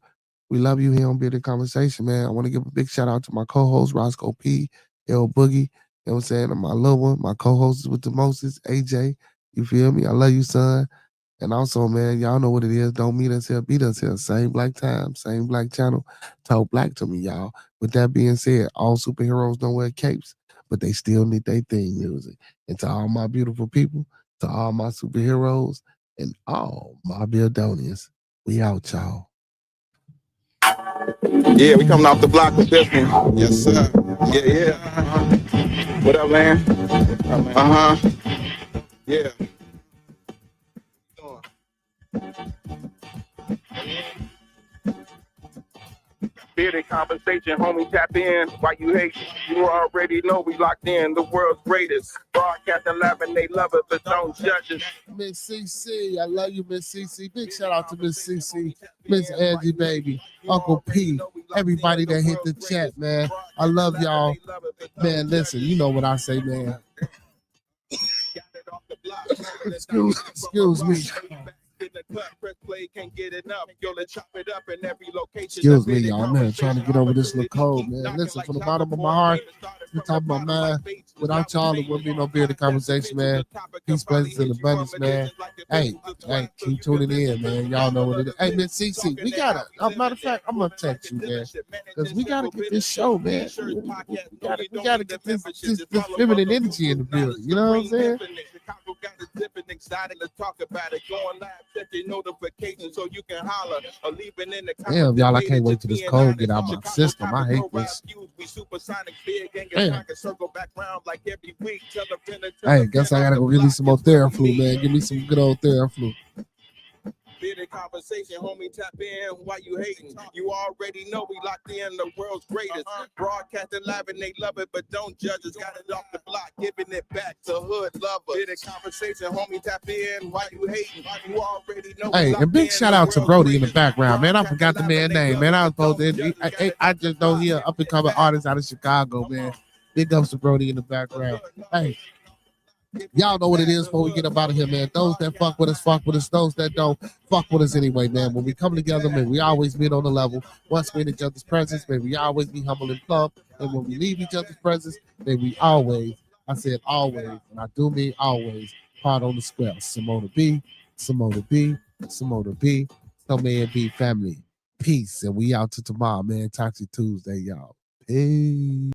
We love you here on Bearded Conversation, man. I want to give a big shout out to my co-host, Roscoe P, L Boogie. You know what I'm saying? And my little one, my co-host with the mostest, AJ. You feel me? I love you, son. And also, man, y'all know what it is. Don't meet us here, beat us here. Same black time, same black channel. Talk black to me, y'all. With that being said, all superheroes don't wear capes, but they still need their theme music. And to all my beautiful people, to all my superheroes, and all my Beardonians, we out, y'all. Yeah, we coming off the block with this one. Yes, sir. Yeah. What up, man? Yeah. Bearded Conversation, homie, tap in. Why you hate? You already know we locked in. The world's greatest. Broadcasting live and they love it, but don't judge us. Miss CC, I love you, Miss CC. Big shout out to Miss CC, Miss Angie, baby, Uncle P, everybody that hit the chat, man. I love y'all, man. Listen, you know what I say, man. Excuse me. Excuse me, y'all, man. Trying to get over this little cold, man. Listen, from the bottom of my heart, from the top of my mind, without y'all, there wouldn't be no Bearded Conversation, man. Peace, blessings, and abundance, man. Hey, keep tuning in, man. Y'all know what it is. Hey, Miss CC, we gotta. Matter of fact, I'm gonna text you, man, because we gotta get this show, man. We gotta get this feminine energy in the building. You know what I'm saying? Damn, y'all, I can't wait till this cold get out my system. I hate this. Damn. Hey, guess I gotta go get me some more Theraflu, man. Give me some good old Theraflu. Bitter conversation, homie, tap in. Why you hating? You already know we locked in the world's greatest. Broadcasting live and they love it, but don't judge us. Got it off the block, giving it back to hood lovers. Bitter conversation, homie, tap in. Why you hating? You already know. Hey, and big shout out to Brody in the background, man. I forgot the man's name, man. I was supposed to. I just know he an up and coming artist out of Chicago, man. Big ups to Brody in the background. Hey, y'all know what it is before we get up out of here, man. Those that fuck with us, fuck with us. Those that don't, fuck with us anyway, man. When we come together, man, we always meet on the level. Once we're in each other's presence, man, we always be humble and plump. And when we leave each other's presence, then we always, I said always, and I do mean always, hard on the square. Simona B, Simona B, Simona B, Tommy and B family. Peace. And we out to tomorrow, man. Talk to you Tuesday, y'all. Peace.